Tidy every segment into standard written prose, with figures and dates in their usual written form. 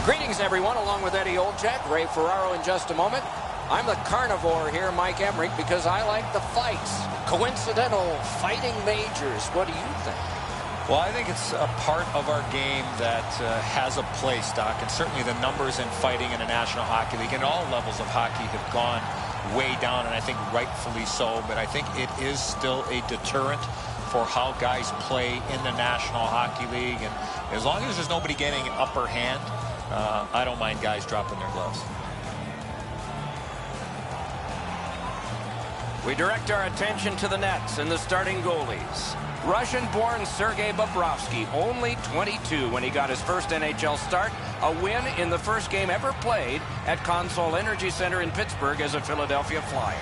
Greetings, everyone, along with Eddie Olczyk, Ray Ferraro in just a moment. I'm the carnivore here, Mike Emmerich, because I like the fights. Coincidental fighting majors. What do you think? Well, I think it's a part of our game that has a place, Doc, and certainly the numbers in fighting in the National Hockey League and all levels of hockey have gone way down, and I think rightfully so, but I think it is still a deterrent for how guys play in the National Hockey League, and as long as there's nobody getting an upper hand, I don't mind guys dropping their gloves. We direct our attention to the nets and the starting goalies. Russian-born Sergei Bobrovsky, only 22 when he got his first NHL start, a win in the first game ever played at Consol Energy Center in Pittsburgh as a Philadelphia Flyer.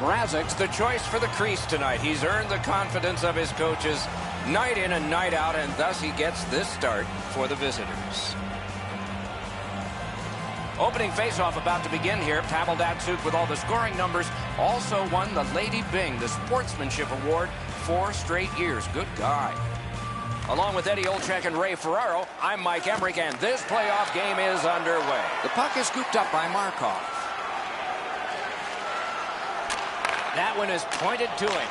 Mrazek's the choice for the crease tonight. He's earned the confidence of his coaches night in and night out, and thus he gets this start for the visitors. Opening faceoff about to begin here. Pavel Datsyuk with all the scoring numbers also won the Lady Byng, the Sportsmanship Award, 4 straight years. Good guy. Along with Eddie Olczyk and Ray Ferraro, I'm Mike Emmerich, and this playoff game is underway. The puck is scooped up by Markov. That one is pointed to him.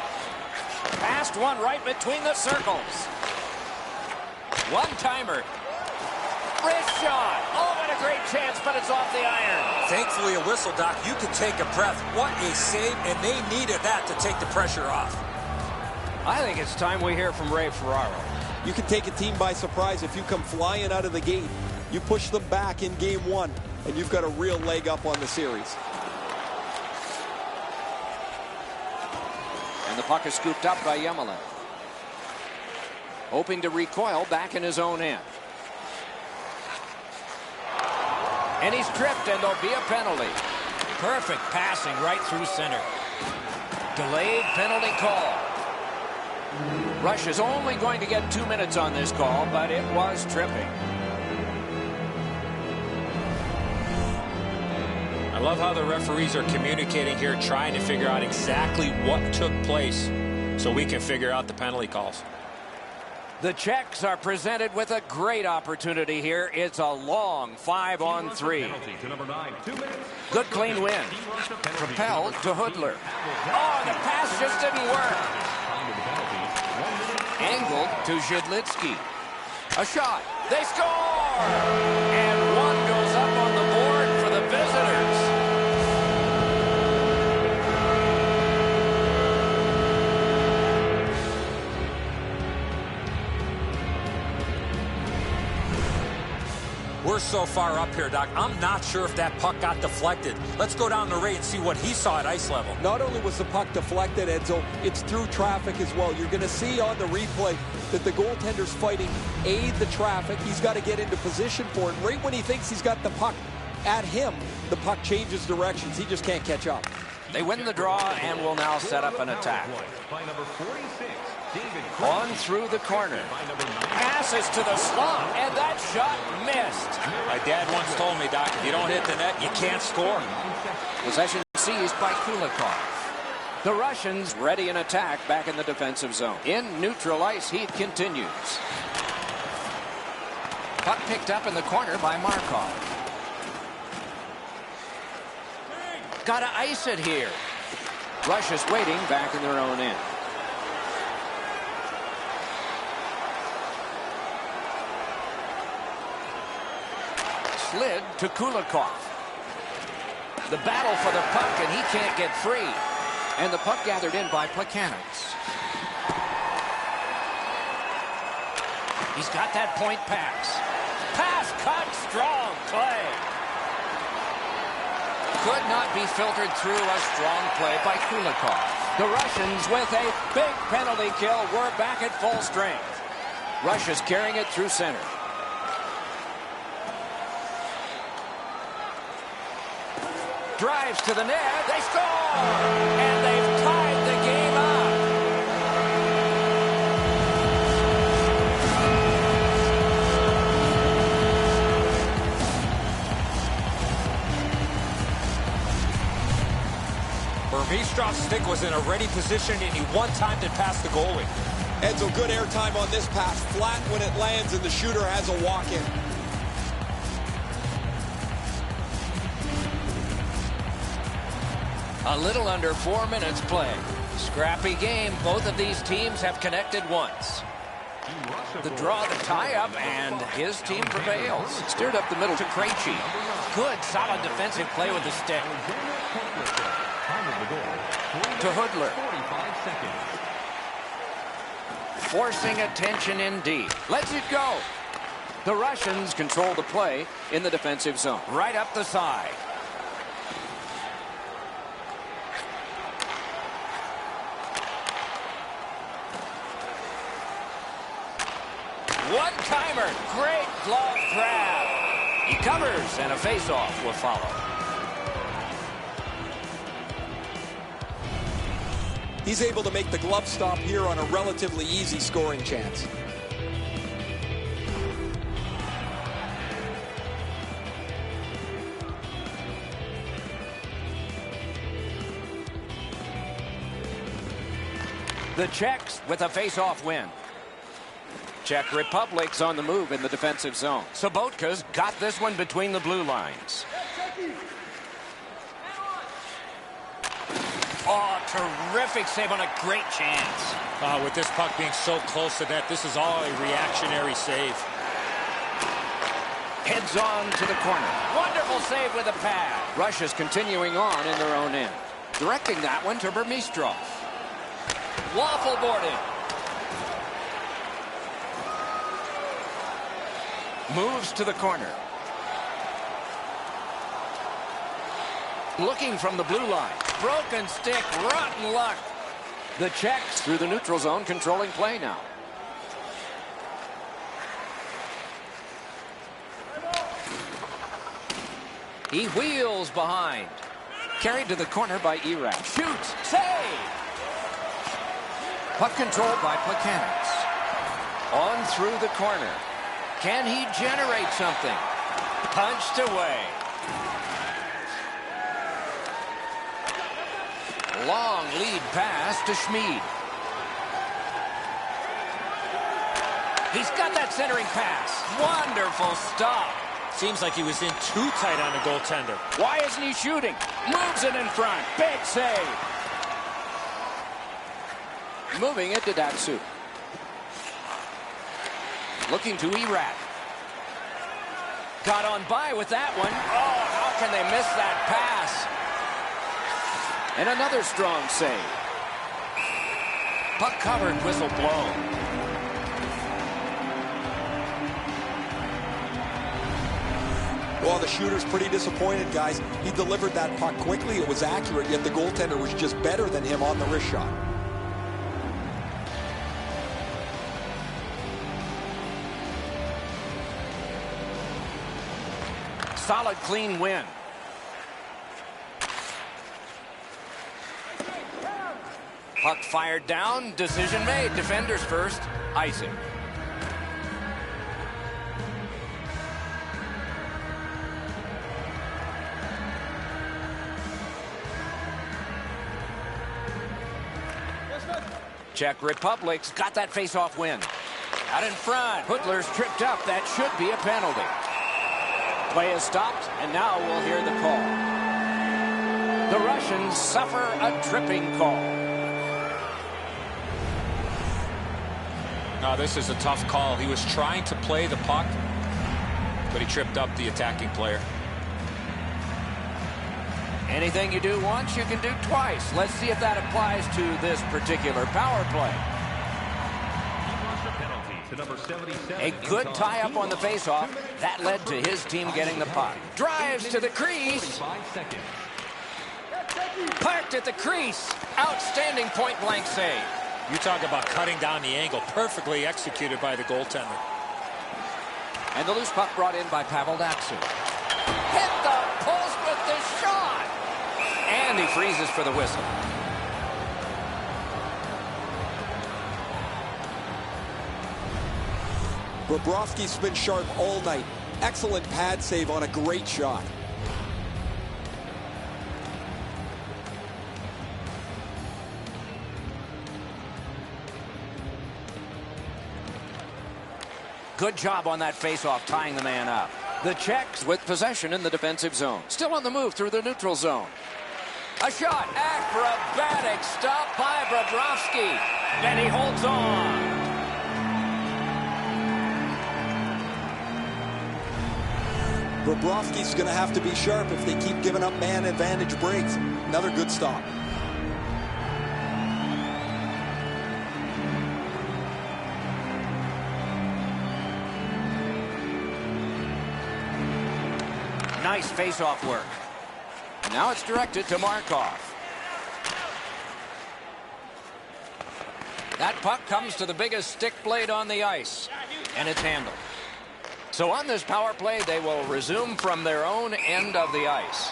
Passed one right between the circles. One-timer. Wrist shot. Oh, what a great chance, but it's off the iron. Thankfully, a whistle, Doc. You can take a breath. What a save, and they needed that to take the pressure off. I think it's time we hear from Ray Ferraro. You can take a team by surprise if you come flying out of the gate. You push them back in game 1, and you've got a real leg up on the series. And the puck is scooped up by Yemelin. Hoping to recoil back in his own end. And he's tripped, and there'll be a penalty. Perfect passing right through center. Delayed penalty call. Russia's only going to get 2 minutes on this call, but it was tripping. I love how the referees are communicating here, trying to figure out exactly what took place so we can figure out the penalty calls. The Czechs are presented with a great opportunity here. It's a long 5-on-3. Good clean win. Propelled to Hudler. Oh, the pass just didn't work. Angled to Zhidlitsky. A shot. They score! And one goes up on the board for the visitors. We're so far up here, Doc. I'm not sure if that puck got deflected. Let's go down to Ray and see what he saw at ice level. Not only was the puck deflected, Edzo, it's through traffic as well. You're going to see on the replay that the goaltender's fighting the traffic. He's got to get into position for it. Right when he thinks he's got the puck at him, the puck changes directions. He just can't catch up. They win the draw and will now set up an attack. On through the corner. Passes to the slot, and that shot missed. My dad once told me, Doc, if you don't hit the net, you can't score. Possession seized by Kulikov. The Russians ready an attack back in the defensive zone. In neutral ice, Heath continues. Puck picked up in the corner by Markov. Gotta ice it here. Russia's waiting back in their own end. Slid to Kulikov. The battle for the puck, and he can't get free. And the puck gathered in by Plekanec. He's got that point pass. Pass cut, strong play. Could not be filtered through a strong play by Kulikov. The Russians with a big penalty kill. We're back at full strength. Russia's carrying it through center. Drives to the net. They score! And they've tied the game up. Vermistrov's stick was in a ready position, and he one-timed it past the goalie. Edzo, good airtime on this pass. Flat when it lands, and the shooter has a walk-in. A little under 4 minutes play. Scrappy game. Both of these teams have connected once. The draw, the tie-up, and his team prevails. Steered up the middle to Krejci. Good, solid defensive play with the stick. To Hoodler. Forcing attention indeed. Lets it go. The Russians control the play in the defensive zone. Right up the side. One-timer. Great glove grab. He covers, and a face-off will follow. He's able to make the glove stop here on a relatively easy scoring chance. The Czechs with a face-off win. Czech Republic's on the move in the defensive zone. Sobotka's got this one between the blue lines. Oh, terrific save on a great chance. With this puck being so close to net, this is all a reactionary save. Heads on to the corner. Wonderful save with a pad. Russia's continuing on in their own end. Directing that one to Burmistrov. Waffle boarding. Moves to the corner. Looking from the blue line. Broken stick, rotten luck. The Czechs through the neutral zone, controlling play now. He wheels behind. Carried to the corner by Erat. Shoots, save! Puck controlled by Plekanec. On through the corner. Can he generate something? Punched away. Long lead pass to Schmid. He's got that centering pass. Wonderful stop. Seems like he was in too tight on the goaltender. Why isn't he shooting? Moves it in front. Big save. Moving it to Datsyuk. Looking to Erat. Got on by with that one. Oh, how can they miss that pass? And another strong save. Puck covered, whistle blown. Well, the shooter's pretty disappointed, guys. He delivered that puck quickly. It was accurate, yet the goaltender was just better than him on the wrist shot. Solid, clean win. Puck fired down. Decision made. Defenders first. Icing. Czech Republic's got that face-off win. Out in front. Hoodler's tripped up. That should be a penalty. Play is stopped, and now we'll hear the call. The Russians suffer a tripping call. No, this is a tough call. He was trying to play the puck, but he tripped up the attacking player. Anything you do once, you can do twice. Let's see if that applies to this particular power play. A good tie-up on the face-off. That led to his team getting the puck. Drives to the crease. Parked at the crease. Outstanding point-blank save. You talk about cutting down the angle. Perfectly executed by the goaltender. And the loose puck brought in by Pavel Datsyuk. Hit the post with the shot. And he freezes for the whistle. Bobrovsky's been sharp all night. Excellent pad save on a great shot. Good job on that face-off, tying the man up. The Czechs with possession in the defensive zone. Still on the move through the neutral zone. A shot. Acrobatic stop by Bobrovsky. And he holds on. Bobrovsky's going to have to be sharp if they keep giving up man advantage breaks. Another good stop. Nice face-off work. Now it's directed to Markov. That puck comes to the biggest stick blade on the ice, and it's handled. So on this power play, they will resume from their own end of the ice.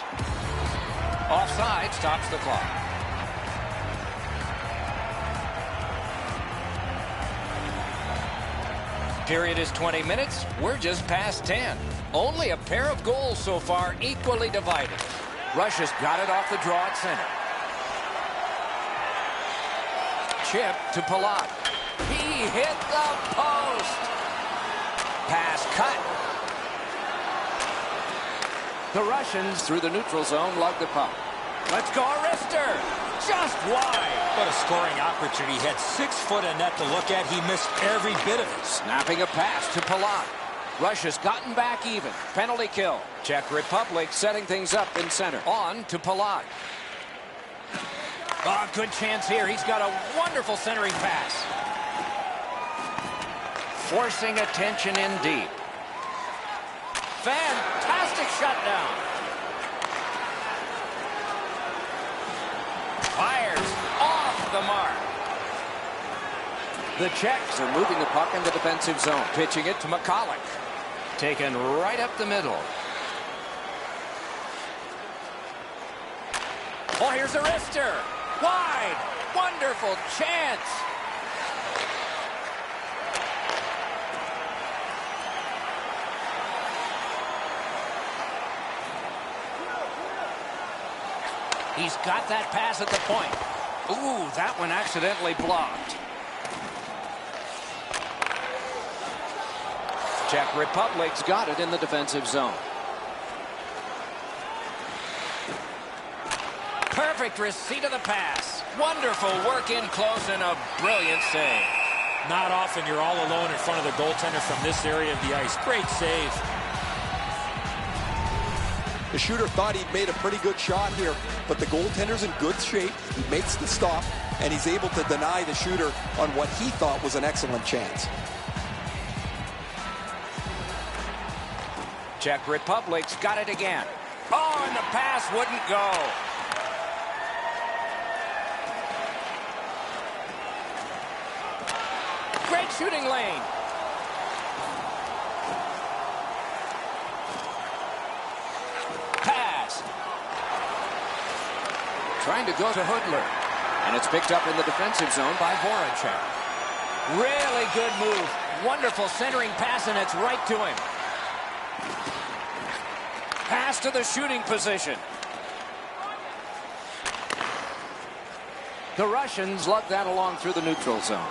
Offside stops the clock. Period is 20 minutes. We're just past 10. Only a pair of goals so far, equally divided. Russia's got it off the draw at center. Chip to Palat. He hit the post. Pass cut. The Russians through the neutral zone lug the puck. Let's go, Arister. Just wide. What a scoring opportunity. He had 6 foot of net to look at. He missed every bit of it. Snapping a pass to Palat. Russia's gotten back even. Penalty kill. Czech Republic setting things up in center. On to Palat. Oh, good chance here. He's got a wonderful centering pass. Forcing attention in deep. Fantastic shutdown. Fires off the mark. The Czechs are moving the puck in the defensive zone. Pitching it to McCulloch. Taken right up the middle. Oh, here's Arister. Wide. Wonderful chance. He's got that pass at the point. Ooh, that one accidentally blocked. Czech Republic's got it in the defensive zone. Perfect receipt of the pass. Wonderful work in close and a brilliant save. Not often you're all alone in front of the goaltender from this area of the ice. Great save. The shooter thought he'd made a pretty good shot here, but the goaltender's in good shape. He makes the stop, and he's able to deny the shooter on what he thought was an excellent chance. Czech Republic's got it again. Oh, and the pass wouldn't go. Great shooting lane. Pass. Trying to go to Hudler. And it's picked up in the defensive zone by Voracek. Really good move. Wonderful centering pass, and it's right to him. Pass to the shooting position. The Russians lug that along through the neutral zone.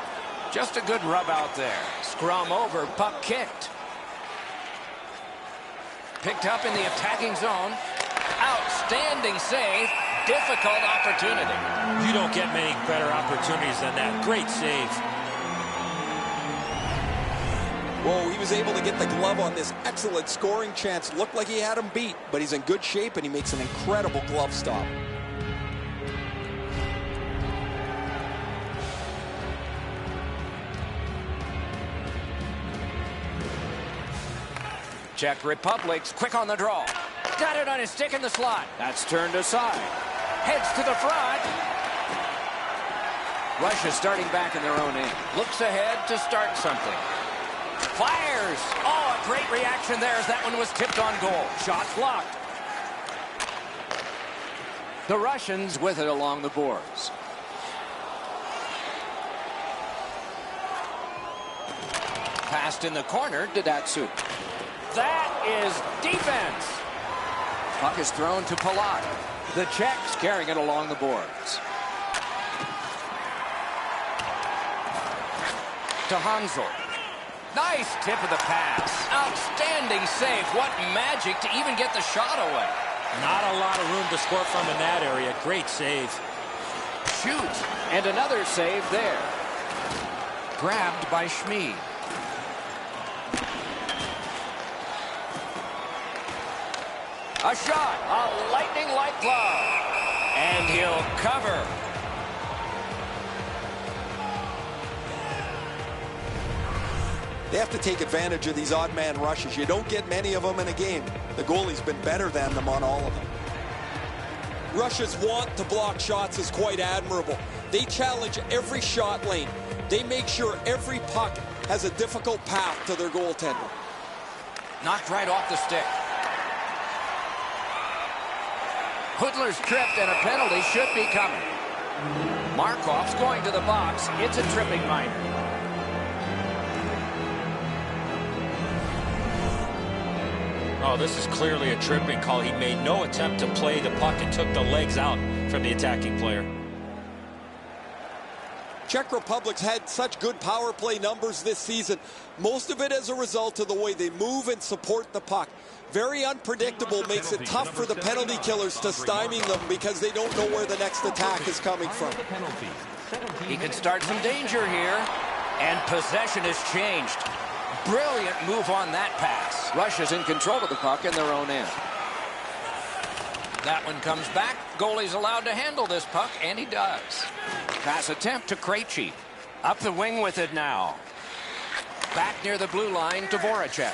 Just a good rub out there. Scrum over, puck kicked. Picked up in the attacking zone. Outstanding save. Difficult opportunity. You don't get many better opportunities than that. Great save. Whoa, he was able to get the glove on this excellent scoring chance. Looked like he had him beat, but he's in good shape, and he makes an incredible glove stop. Czech Republic's quick on the draw. Got it on his stick in the slot. That's turned aside. Heads to the front. Russia starting back in their own end. Looks ahead to start something. Fires. Oh, a great reaction there as that one was tipped on goal. Shot blocked. The Russians with it along the boards. Passed in the corner to Datsuk. That is defense. Puck is thrown to Palat. The Czechs carrying it along the boards. To Hansel. Nice tip of the pass. Outstanding save. What magic to even get the shot away. Not a lot of room to score from in that area. Great save. Shoot. And another save there. Grabbed by Schmid. A shot. A lightning-like glove. And he'll cover. They have to take advantage of these odd man rushes. You don't get many of them in a game. The goalie's been better than them on all of them. Russia's want to block shots is quite admirable. They challenge every shot lane. They make sure every puck has a difficult path to their goaltender. Knocked right off the stick. Hudler's tripped and a penalty should be coming. Markov's going to the box. It's a tripping minor. Oh, this is clearly a tripping call. He made no attempt to play the puck and took the legs out from the attacking player. Czech Republic's had such good power play numbers this season. Most of it as a result of the way they move and support the puck. Very unpredictable, makes it tough for the penalty killers to stymie them because they don't know where the next attack is coming from. He could start some danger here. And possession has changed. Brilliant move on that pass. Russia's in control of the puck in their own end. That one comes back. Goalie's allowed to handle this puck, and he does. Pass attempt to Krejci. Up the wing with it now. Back near the blue line to Voracek.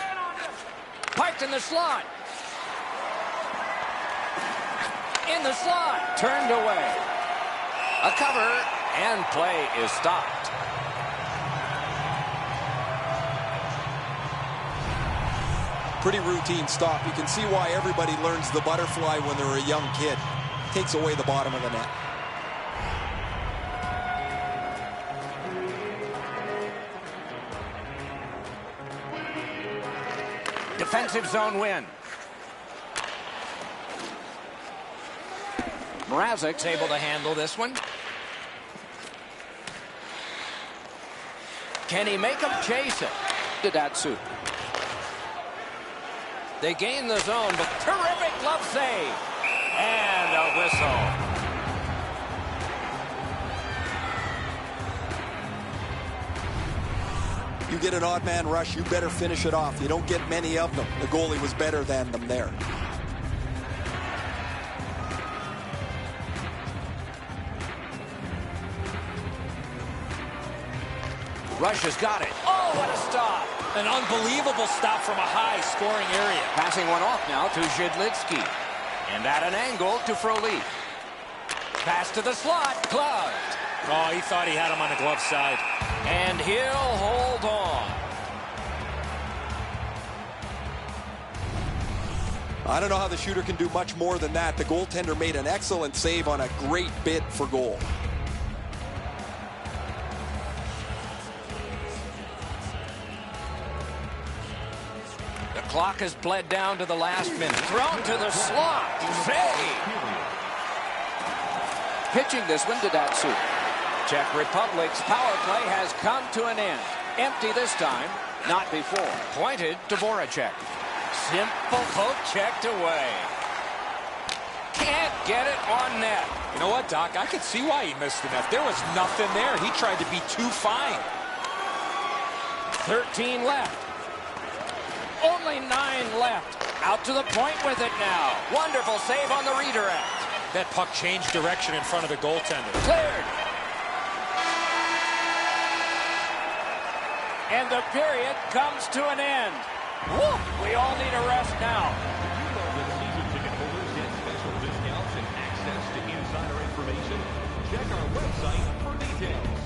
Piped in the slot. In the slot. Turned away. A cover, and play is stopped. Pretty routine stop. You can see why everybody learns the butterfly when they're a young kid. Takes away the bottom of the net. Defensive zone win. Mrazek's able to handle this one. Can he make him chase it? Datsuk. They gain the zone, but terrific glove save. And a whistle. You get an odd man rush, you better finish it off. You don't get many of them. The goalie was better than them there. Russia's got it. Oh, what a stop. An unbelievable stop from a high-scoring area. Passing one off now to Zhidlitsky. And at an angle to Frolik. Pass to the slot. Gloved. Oh, he thought he had him on the glove side. And he'll hold on. I don't know how the shooter can do much more than that. The goaltender made an excellent save on a great bid for goal. The clock has bled down to the last minute. Thrown to the slot. Save. Pitching this one to Datsuk. Czech Republic's power play has come to an end. Empty this time, not before. Pointed to Voracek. Simple hook checked away. Can't get it on net. You know what, Doc? I could see why he missed the net. There was nothing there. He tried to be too fine. 13 left. Only 9 left. Out to the point with it now. Wonderful save on the redirect. That puck changed direction in front of the goaltender. Cleared. And the period comes to an end. Woo! We all need a rest now. Season ticket holders get special discounts and access to insider information. Check our website for details.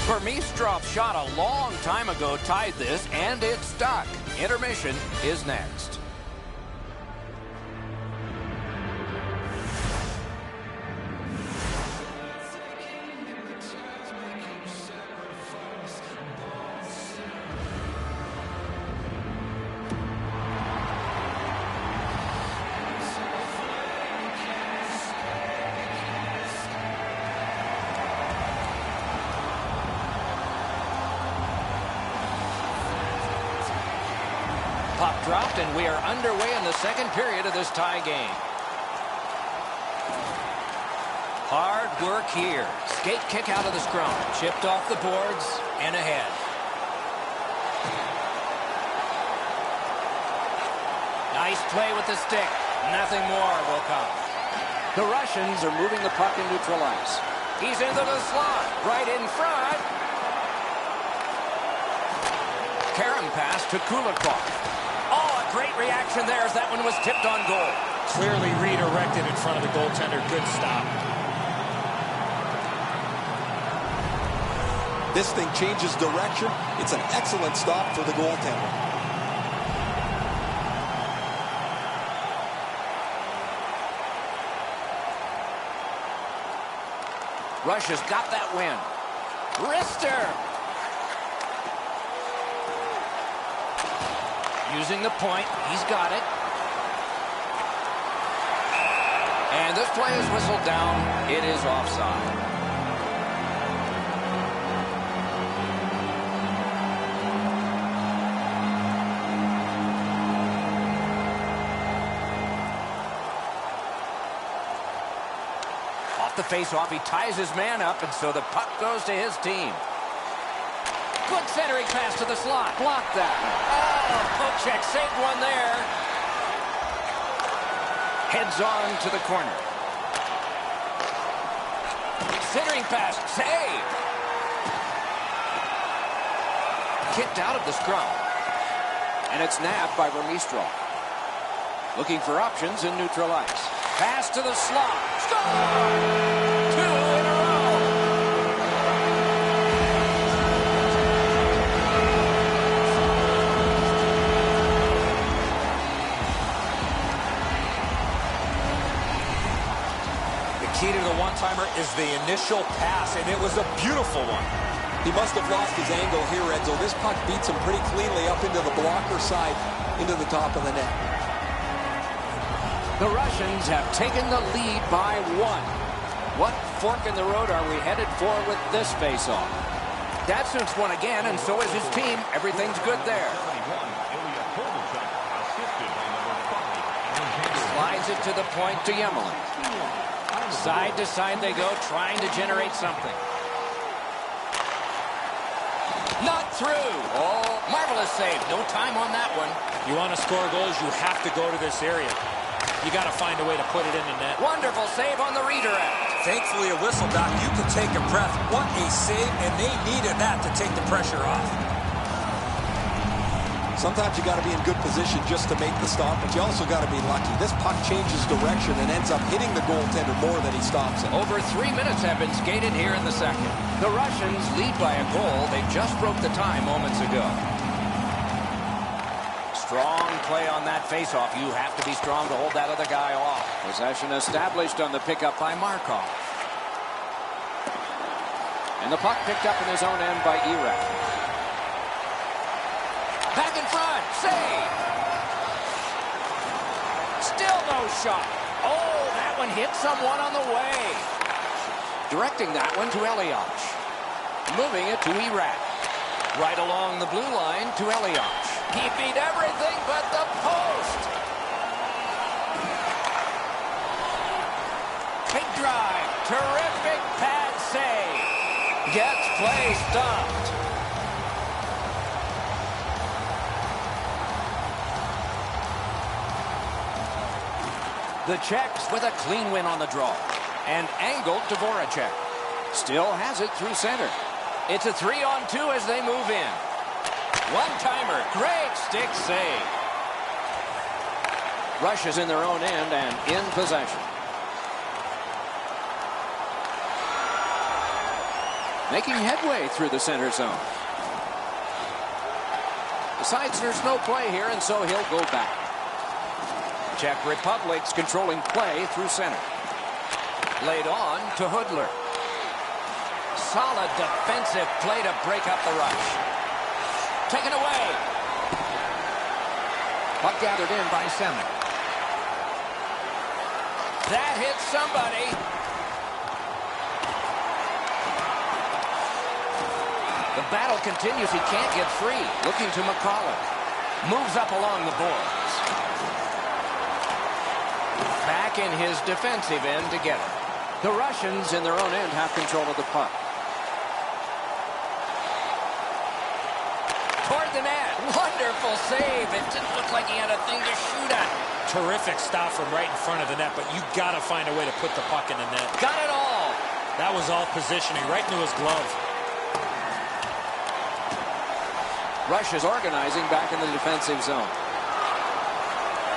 Vermistrov shot a long time ago tied this, and it's stuck. Intermission is next. puck dropped, and we are underway in the second period of this tie game. Hard work here. Skate kick out of the scrum. Chipped off the boards and ahead. Nice play with the stick. Nothing more will come. The Russians are moving the puck in neutral ice. He's into the slot. Right in front. Karam pass to Kulikov. Oh, a great reaction there as that one was tipped on goal. Clearly redirected in front of the goaltender. Good stop. This thing changes direction. It's an excellent stop for the goaltender. Russia's got that win. Wrister. Using the point. He's got it. And this play is whistled down. It is offside. Off the face-off, he ties his man up, and so the puck goes to his team. Good centering pass to the slot. Block that. Oh, poke check. Saved one there. Heads on to the corner. Centering pass. Save. Kicked out of the scrum. And it's nabbed by Vermistro. Looking for options in neutral ice. Pass to the slot. Score! 2 in a row. The key to the one-timer is the initial pass, and it was a beautiful one. He must have lost his angle here, Edzo. This puck beats him pretty cleanly up into the blocker side, into the top of the net. The Russians have taken the lead by 1. What fork in the road are we headed for with this face-off? Datsuk's won again, and so is his team. Everything's good there. Slides it to the point to Yemelin. Side to side they go, trying to generate something. Not through. Oh, marvelous save. No time on that one. You want to score goals, you have to go to this area. You got to find a way to put it in the net. Wonderful save on the redirect. Thankfully, a whistle, Doc. You can take a breath. What a save, and they needed that to take the pressure off. Sometimes you got to be in good position just to make the stop, but you also got to be lucky. This puck changes direction and ends up hitting the goaltender more than he stops it. Over 3 minutes have been skated here in the second. The Russians lead by a goal. They just broke the tie moments ago. Strong play on that faceoff. You have to be strong to hold that other guy off. Possession established on the pickup by Markov. And the puck picked up in his own end by Irek. Back in front. Save. Still no shot. Oh, that one hit someone on the way. Directing that one to Elias. Moving it to Irek. Right along the blue line to Elias. He beat everything but the post. Big drive. Terrific pad save. Gets play stopped. The Czechs with a clean win on the draw. And angled to Voracek. Still has it through center. It's a 3-on-2 as they move in. One-timer. Great stick save. Russia's in their own end and in possession. Making headway through the center zone. Besides, there's no play here, and so he'll go back. Czech Republic's controlling play through center. Laid on to Hudler. Solid defensive play to break up the rush. Taken away. Puck gathered in by Semin. That hits somebody. The battle continues. He can't get free. Looking to McCullough. Moves up along the boards. Back in his defensive end to get it. The Russians in their own end have control of the puck. Toward the net. Wonderful save. It didn't look like he had a thing to shoot at. Terrific stop from right in front of the net, but you got to find a way to put the puck in the net. Got it all. That was all positioning right into his glove. Rush is organizing back in the defensive zone.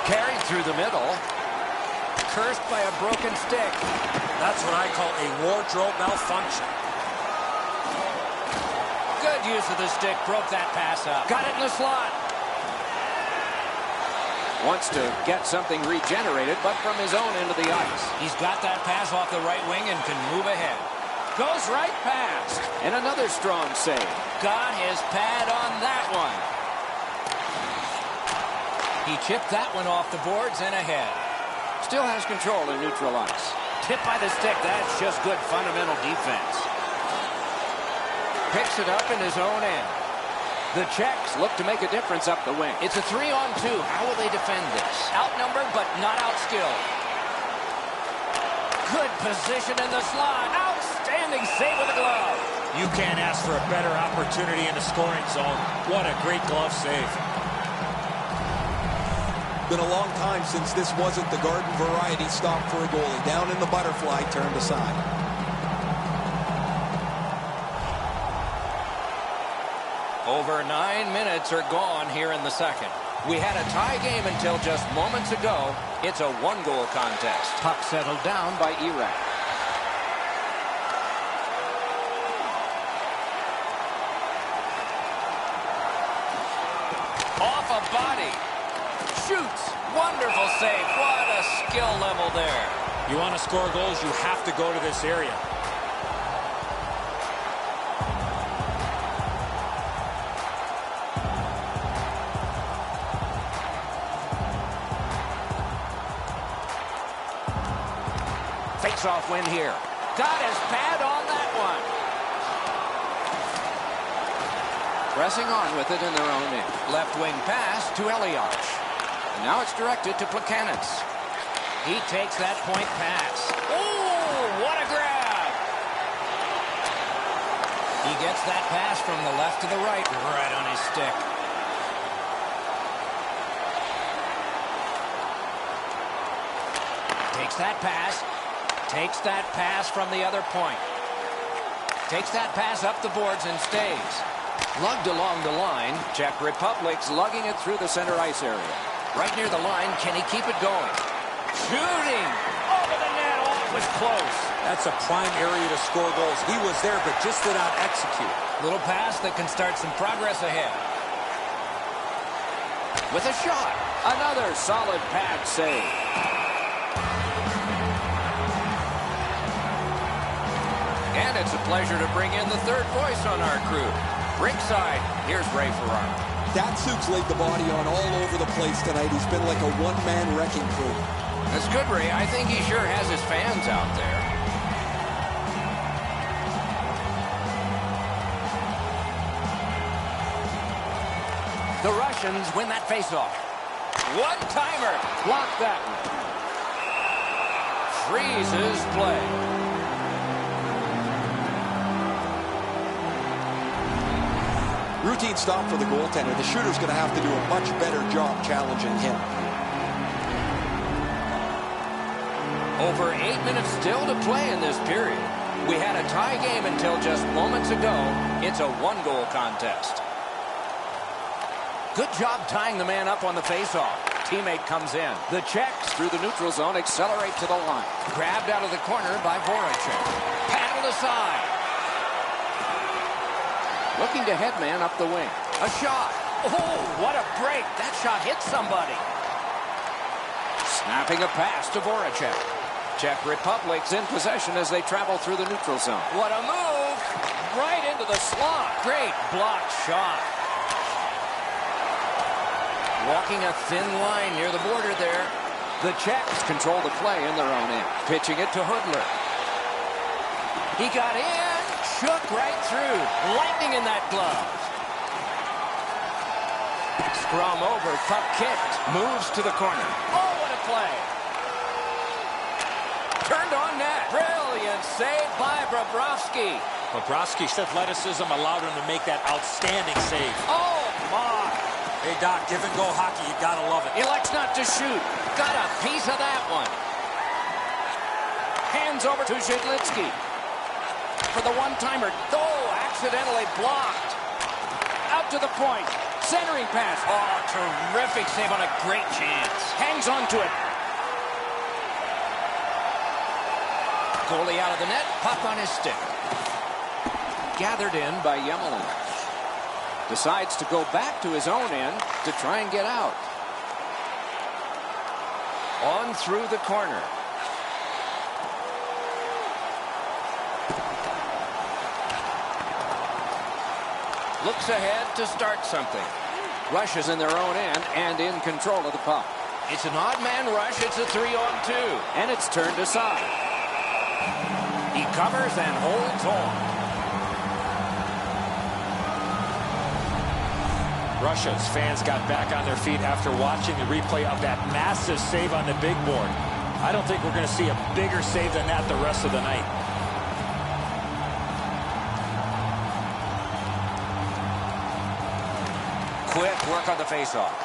Carried through the middle. Cursed by a broken stick. That's what I call a wardrobe malfunction. Good use of the stick. Broke that pass up. Got it in the slot. Wants to get something regenerated, but from his own end of the ice. He's got that pass off the right wing and can move ahead. Goes right past. And another strong save. Got his pad on that one. He chipped that one off the boards and ahead. Still has control in neutral ice. Tipped by the stick. That's just good fundamental defense. Picks it up in his own end. The Czechs look to make a difference up the wing. It's a 3-on-2. How will they defend this? Outnumbered, but not outskilled. Good position in the slot. Outstanding save with the glove. You can't ask for a better opportunity in the scoring zone. What a great glove save. Been a long time since this wasn't the garden variety stop for a goalie. Down in the butterfly, turned aside. Over 9 minutes are gone here in the second. We had a tie game until just moments ago. It's a one-goal contest. Puck settled down by Iraq. Off a body. Shoots. Wonderful save. What a skill level there. You want to score goals, you have to go to this area. Face-off win here. Got his pad on that one. Pressing on with it in their own end. Left wing pass to Elias. And now it's directed to Plekanec. He takes that point pass. Oh, what a grab. He gets that pass from the left to the right on his stick. Takes that pass. Takes that pass from the other point. Takes that pass up the boards and stays. Lugged along the line. Czech Republic's lugging it through the center ice area. Right near the line. Can he keep it going? Shooting! Over the net. Oh, it was close. That's a prime area to score goals. He was there, but just did not execute. Little pass that can start some progress ahead. With a shot. Another solid pad save. And it's a pleasure to bring in the third voice on our crew. Ringside, here's Ray Ferraro. Datsuk's laid the body on all over the place tonight. He's been like a one-man wrecking crew. That's good, Ray. I think he sure has his fans out there. The Russians win that faceoff. One-timer. Block that one. Freezes play. Routine stop for the goaltender. The shooter's going to have to do a much better job challenging him. Over 8 minutes still to play in this period. We had a tie game until just moments ago. It's a one-goal contest. Good job tying the man up on the faceoff. Teammate comes in. The Czechs through the neutral zone accelerate to the line. Grabbed out of the corner by Voracek. Paddled aside. Looking to headman up the wing. A shot. Oh, what a break. That shot hit somebody. Snapping a pass to Voracek. Czech Republic's in possession as they travel through the neutral zone. What a move. Right into the slot. Great blocked shot. Walking a thin line near the border there. The Czechs control the play in their own end. Pitching it to Hoodler. He got in. Shook right through. Lightning in that glove. Scrum over, puck kicked, moves to the corner. Oh, what a play! Turned on net. Brilliant save by Bobrovsky. Bobrovsky's athleticism allowed him to make that outstanding save. Oh, my! Hey, Doc, give and go hockey. You gotta love it. Elects not to shoot. Got a piece of that one. Hands over to Zhidlitsky. For the one-timer. Oh, accidentally blocked. Out to the point. Centering pass. Oh, terrific save on a great chance. Hangs on to it. Goalie out of the net. Puck on his stick. Gathered in by Yemelin. Decides to go back to his own end to try and get out. On through the corner. Looks ahead to start something. Rushes in their own end and in control of the puck. It's an odd man rush. It's a 3-on-2. And it's turned aside. He covers and holds on. Russia's fans got back on their feet after watching the replay of that massive save on the big board. I don't think we're going to see a bigger save than that the rest of the night. Quick work on the faceoff.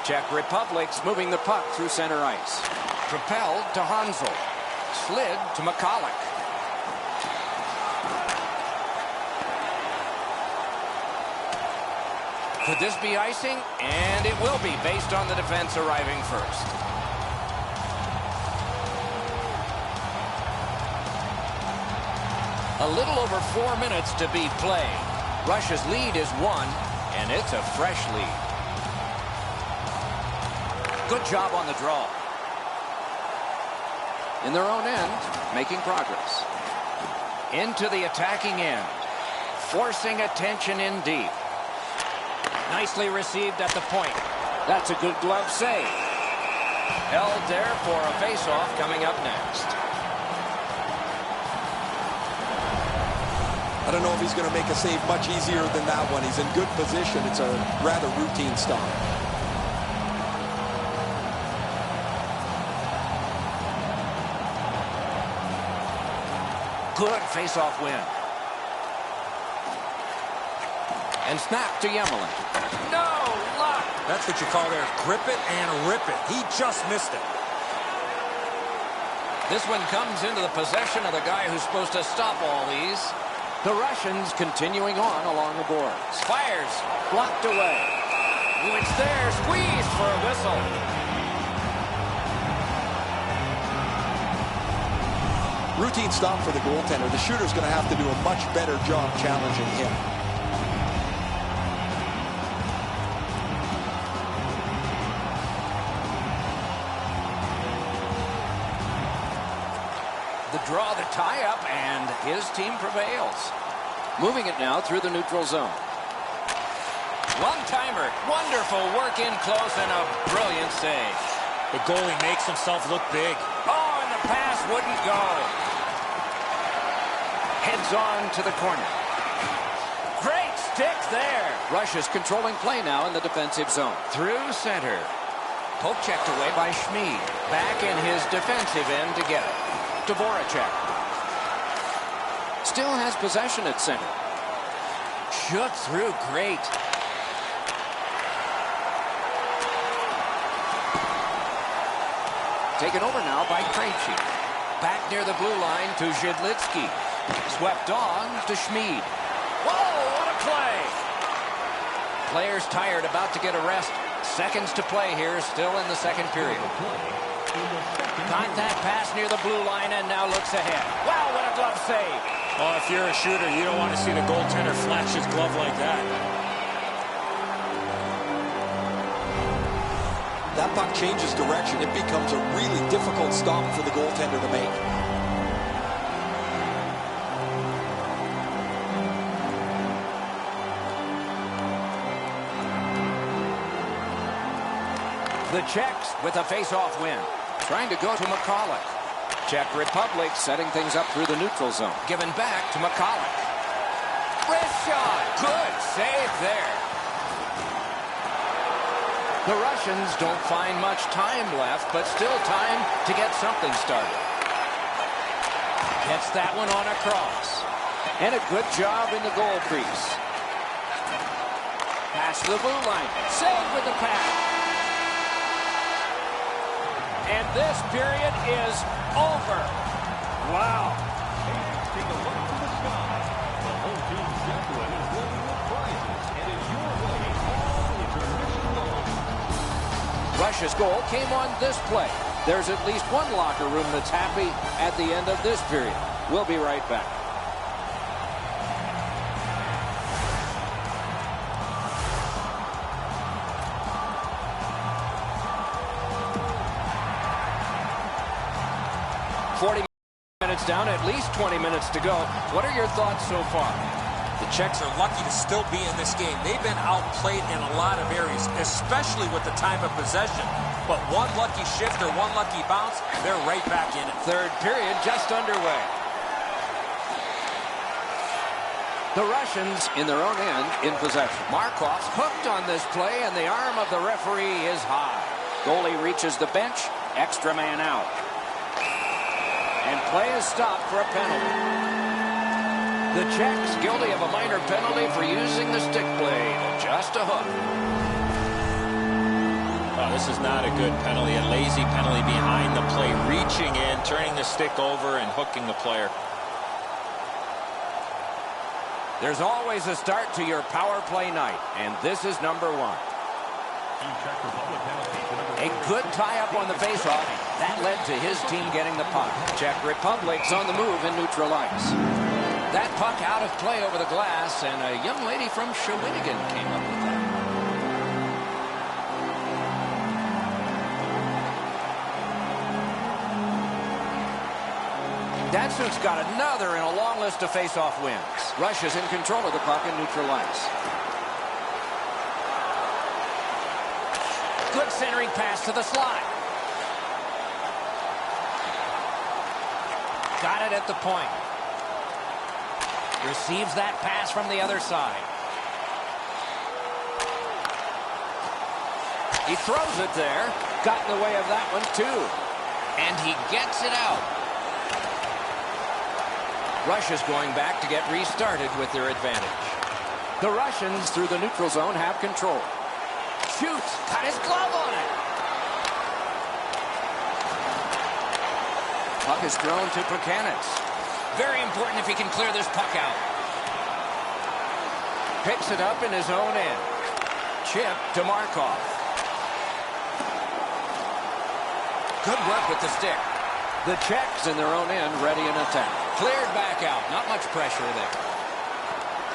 Czech Republic's moving the puck through center ice. Propelled to Hansel. Slid to McCulloch. Could this be icing? And it will be, based on the defense arriving first. A little over 4 minutes to be played. Russia's lead is 1, and it's a fresh lead. Good job on the draw. In their own end, making progress. Into the attacking end. Forcing attention in deep. Nicely received at the point. That's a good glove save. Held there for a face-off coming up next. I don't know if he's going to make a save much easier than that one. He's in good position. It's a rather routine stop. Good face-off win. And snap to Yemelin. No luck. That's what you call there. Grip it and rip it. He just missed it. This one comes into the possession of the guy who's supposed to stop all these. The Russians continuing on along the boards. Fires. Blocked away. Ooh, it's there. Squeezed for a whistle. Routine stop for the goaltender. The shooter's going to have to do a much better job challenging him. The draw, the tie-up, and his team prevails. Moving it now through the neutral zone. One-timer. Wonderful work in close and a brilliant save. The goalie makes himself look big. Oh, and the pass wouldn't go. Heads on to the corner. Great stick there. Russia's controlling play now in the defensive zone. Through center. Poke checked away by Schmid. Back in his defensive end to get it. To Voracek. Still has possession at center. Shook through great. Taken over now by Krejci. Back near the blue line to Zhidlitsky. Swept on to Schmid. Whoa, what a play! Players tired, about to get a rest. Seconds to play here, still in the second period. Got that pass near the blue line and now looks ahead. Wow, what a glove save. Oh, if you're a shooter, you don't want to see the goaltender flash his glove like that. That puck changes direction. It becomes a really difficult stop for the goaltender to make. The Czechs with a face-off win. Trying to go to McCulloch. Czech Republic setting things up through the neutral zone. Given back to McCulloch. Wrist shot. Good save there. The Russians don't find much time left, but still time to get something started. Gets that one on a cross. And a good job in the goal crease. Pass to the blue line. Save with the pass. And this period is over. Wow. Take a look to the sky. The whole team Zeppelin is loaded with prizes and is your way all intermission long. Russia's goal came on this play. There's at least one locker room that's happy at the end of this period. We'll be right back. Down, at least 20 minutes to go. What are your thoughts so far? The Czechs are lucky to still be in this game. They've been outplayed in a lot of areas, especially with the time of possession. But one lucky shift or one lucky bounce, they're right back in it. Third period just underway. The Russians in their own end in possession. Markov's hooked on this play, and the arm of the referee is high. Goalie reaches the bench, extra man out. And play is stopped for a penalty. The Czechs guilty of a minor penalty for using the stick blade. Just a hook. Oh, this is not a good penalty. A lazy penalty behind the play. Reaching in, turning the stick over, and hooking the player. There's always a start to your power play night, and this is number one. A good tie-up on the faceoff. That led to his team getting the puck. Czech Republic's on the move in neutral ice. That puck out of play over the glass, and a young lady from Shawinigan came up with that. Datsuk's got another in a long list of face-off wins. Russia's in control of the puck in neutral ice. Good centering pass to the slot. Got it at the point. Receives that pass from the other side. He throws it there. Got in the way of that one, too. And he gets it out. Russia's going back to get restarted with their advantage. The Russians, through the neutral zone, have control. Shoots. Got his glove on it. Puck is thrown to Pukanitz. Very important if he can clear this puck out. Picks it up in his own end. Chip to Markov. Good work with the stick. The Czechs in their own end ready in attack. Cleared back out. Not much pressure there.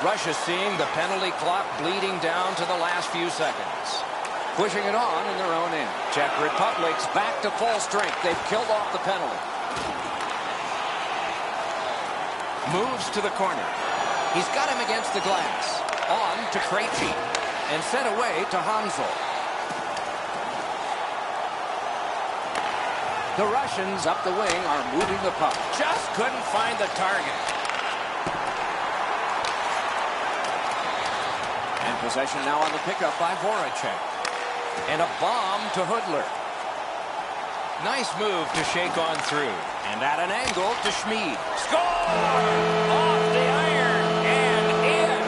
Russia seeing the penalty clock bleeding down to the last few seconds. Pushing it on in their own end. Czech Republic's back to full strength. They've killed off the penalty. Moves to the corner. He's got him against the glass. On to Krejci. And sent away to Hansel. The Russians up the wing are moving the puck. Just couldn't find the target. And possession now on the pickup by Voracek. And a bomb to Hudler. Nice move to shake on through. And at an angle to Schmid. Score! Off the iron and in.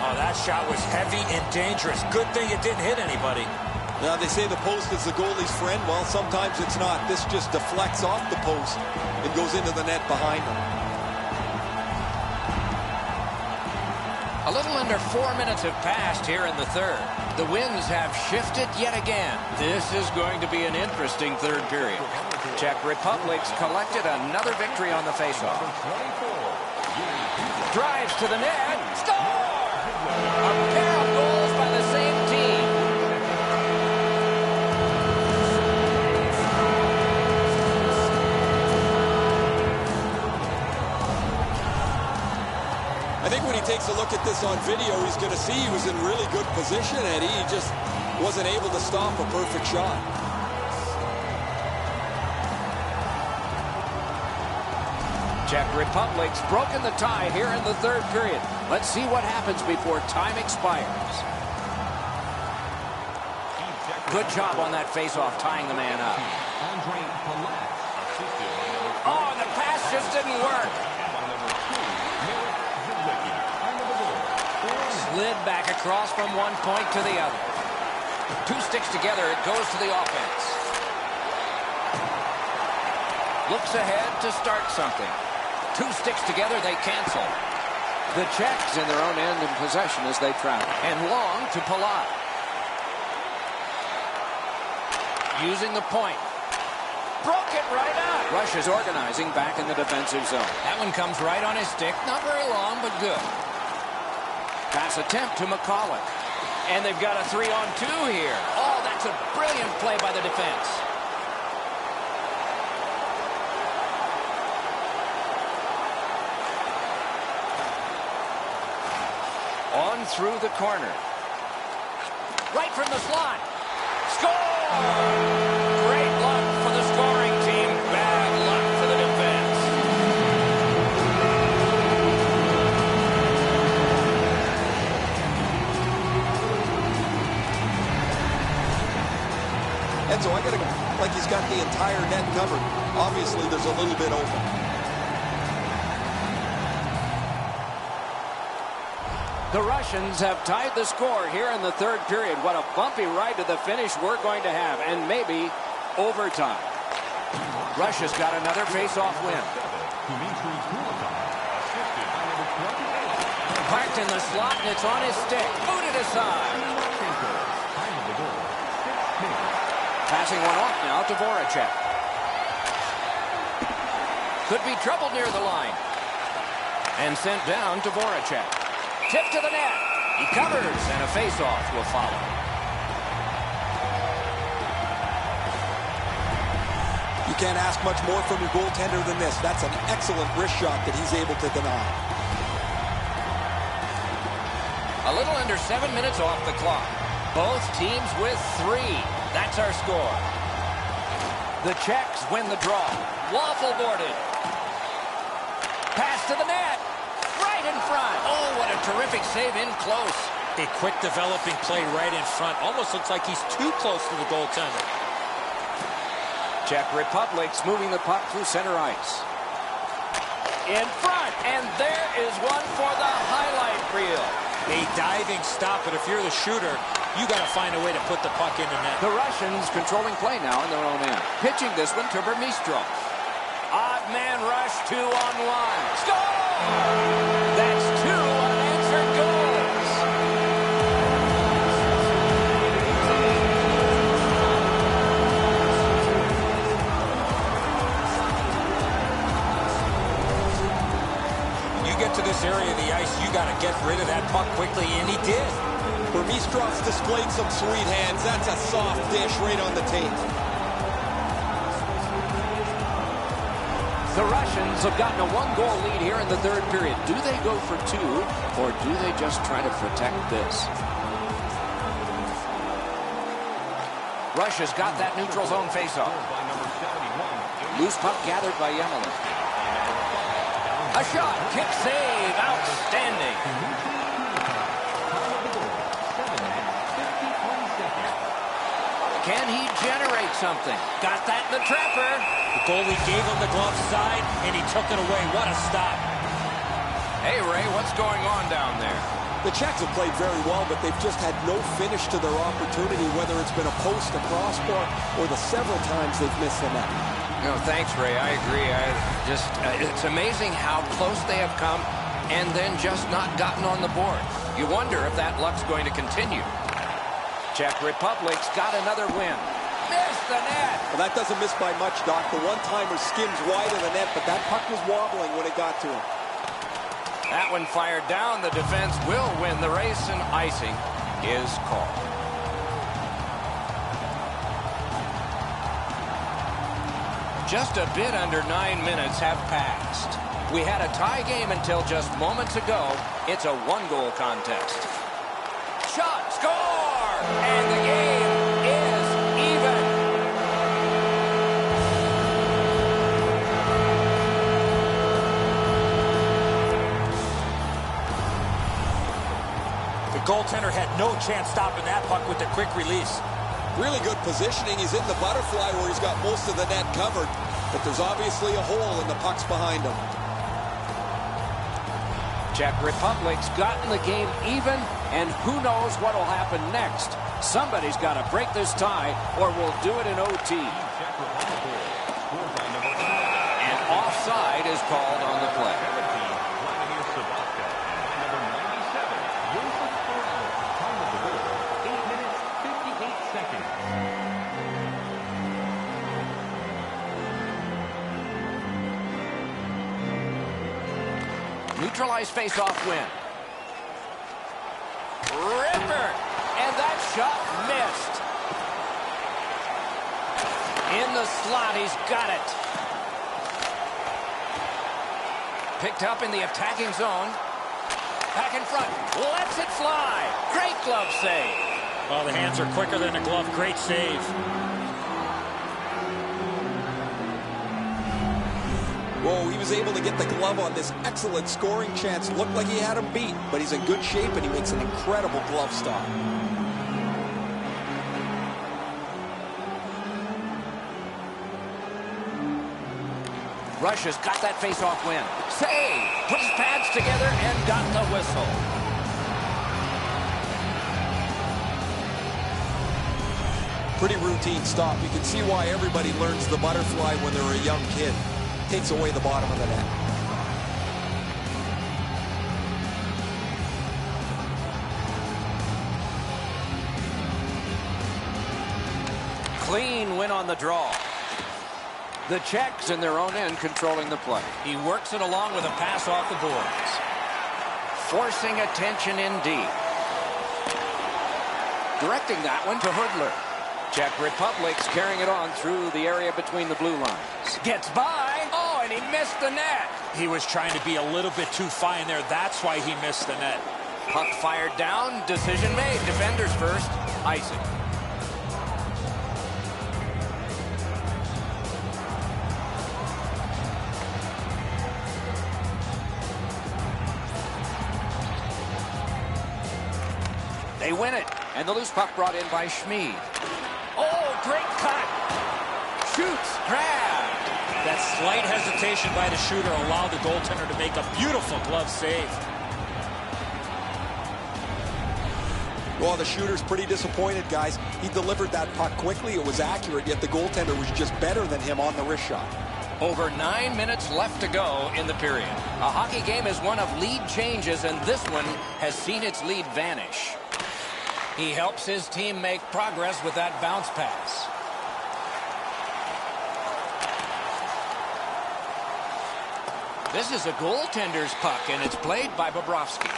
Oh, that shot was heavy and dangerous. Good thing it didn't hit anybody. Now, they say the post is the goalie's friend. Well, sometimes it's not. This just deflects off the post and goes into the net behind them. A little under 4 minutes have passed here in the third. The winds have shifted yet again. This is going to be an interesting third period. Czech Republic's collected another victory on the faceoff. Drives to the net. Score! A pair of goals by the same team. I think when he takes a look at this on video, he's going to see he was in really good position, and he just wasn't able to stop a perfect shot. Czech Republic's broken the tie here in the third period. Let's see what happens before time expires. Good job on that face-off, tying the man up. Oh, and the pass just didn't work. Slid back across from one point to the other. Two sticks together, it goes to the offense. Looks ahead to start something. Two sticks together, they cancel. The Czechs in their own end in possession as they travel. And long to Palat. Using the point. Broke it right out. Russia's organizing back in the defensive zone. That one comes right on his stick. Not very long, but good. Pass attempt to McCulloch. And they've got a 3-on-2 here. Oh, that's a brilliant play by the defense. On through the corner. Right from the slot. Score! Great luck for the scoring team. Bad luck for the defense. Enzo, I got to go. Like he's got the entire net covered. Obviously, there's a little bit open. The Russians have tied the score here in the third period. What a bumpy ride to the finish we're going to have, and maybe overtime. Russia's got another face-off win. Parked in the slot, and it's on his stick. Booted aside. Passing one off now to Voracek. Could be trouble near the line. And sent down to Voracek. Tip to the net. He covers, and a face-off will follow. You can't ask much more from your goaltender than this. That's an excellent wrist shot that he's able to deny. A little under 7 minutes off the clock. Both teams with 3. That's our score. The Czechs win the draw. Waffle boarded. Pass to the net. Right in front. Oh, what a terrific save in close. A quick developing play right in front. Almost looks like he's too close to the goaltender. Czech Republic's moving the puck through center ice. In front, and there is one for the highlight reel. A diving stop, but if you're the shooter, you got to find a way to put the puck in the net. The Russians controlling play now in their own end. Pitching this one to Vermistrov. Odd man rush, 2-on-1. Score! That's 2 unanswered goals. You get to this area of the ice, you got to get rid of that puck quickly, and he did. Vermistrov's displayed some sweet hands. That's a soft dish right on the tape. The Russians have gotten a 1-goal lead here in the third period. Do they go for 2, or do they just try to protect this? Russia's got that neutral zone faceoff. Loose puck gathered by Yemelin. A shot, kick save, outstanding. Can he generate something? Got that in the trapper. The goalie gave him the glove side, and he took it away. What a stop. Hey, Ray, what's going on down there? The Czechs have played very well, but they've just had no finish to their opportunity, whether it's been a post, a crossbar, or the several times they've missed the net. No, thanks, Ray. I agree. It's amazing how close they have come and then just not gotten on the board. You wonder if that luck's going to continue. Czech Republic's got another win. Missed the net. Well, that doesn't miss by much, Doc. The one-timer skims wide of the net, but that puck was wobbling when it got to him. That one fired down. The defense will win the race, and icing is called. Just a bit under 9 minutes have passed. We had a tie game until just moments ago. It's a 1-goal contest. Shot, score, and the game is even. goaltender had no chance stopping that puck with the quick release. Really good positioning. He's in the butterfly where he's got most of the net covered, but there's obviously a hole and the puck's behind him. Czech Republic's gotten the game even, and who knows what will happen next. Somebody's got to break this tie, or we'll do it in OT. And offside is called on the play. Neutralized face-off win. Ripper! And that shot missed. In the slot, he's got it. Picked up in the attacking zone. Back in front. Lets it fly. Great glove save. Well, the hands are quicker than the glove. Great save. Whoa, he was able to get the glove on this excellent scoring chance. Looked like he had him beat, but he's in good shape and he makes an incredible glove stop. Russia's got that face-off win. Save! Put his pads together and got the whistle. Pretty routine stop. You can see why everybody learns the butterfly when they're a young kid. Takes away the bottom of the net. Clean win on the draw. The Czechs in their own end controlling the play. He works it along with a pass off the boards. Forcing attention indeed. Directing that one to Hoodler. Czech Republic's carrying it on through the area between the blue lines. Gets by. Oh, and he missed the net. He was trying to be a little bit too fine there. That's why he missed the net. Puck fired down. Decision made. Defenders first. Icing. They win it. And the loose puck brought in by Schmid. Oh, great cut. Shoots. Grabbed. That slight hesitation by the shooter allowed the goaltender to make a beautiful glove save. Well, the shooter's pretty disappointed, guys. He delivered that puck quickly. It was accurate, yet the goaltender was just better than him on the wrist shot. Over 9 minutes left to go in the period. A hockey game is one of lead changes, and this one has seen its lead vanish. He helps his team make progress with that bounce pass. This is a goaltender's puck, and it's played by Bobrovsky.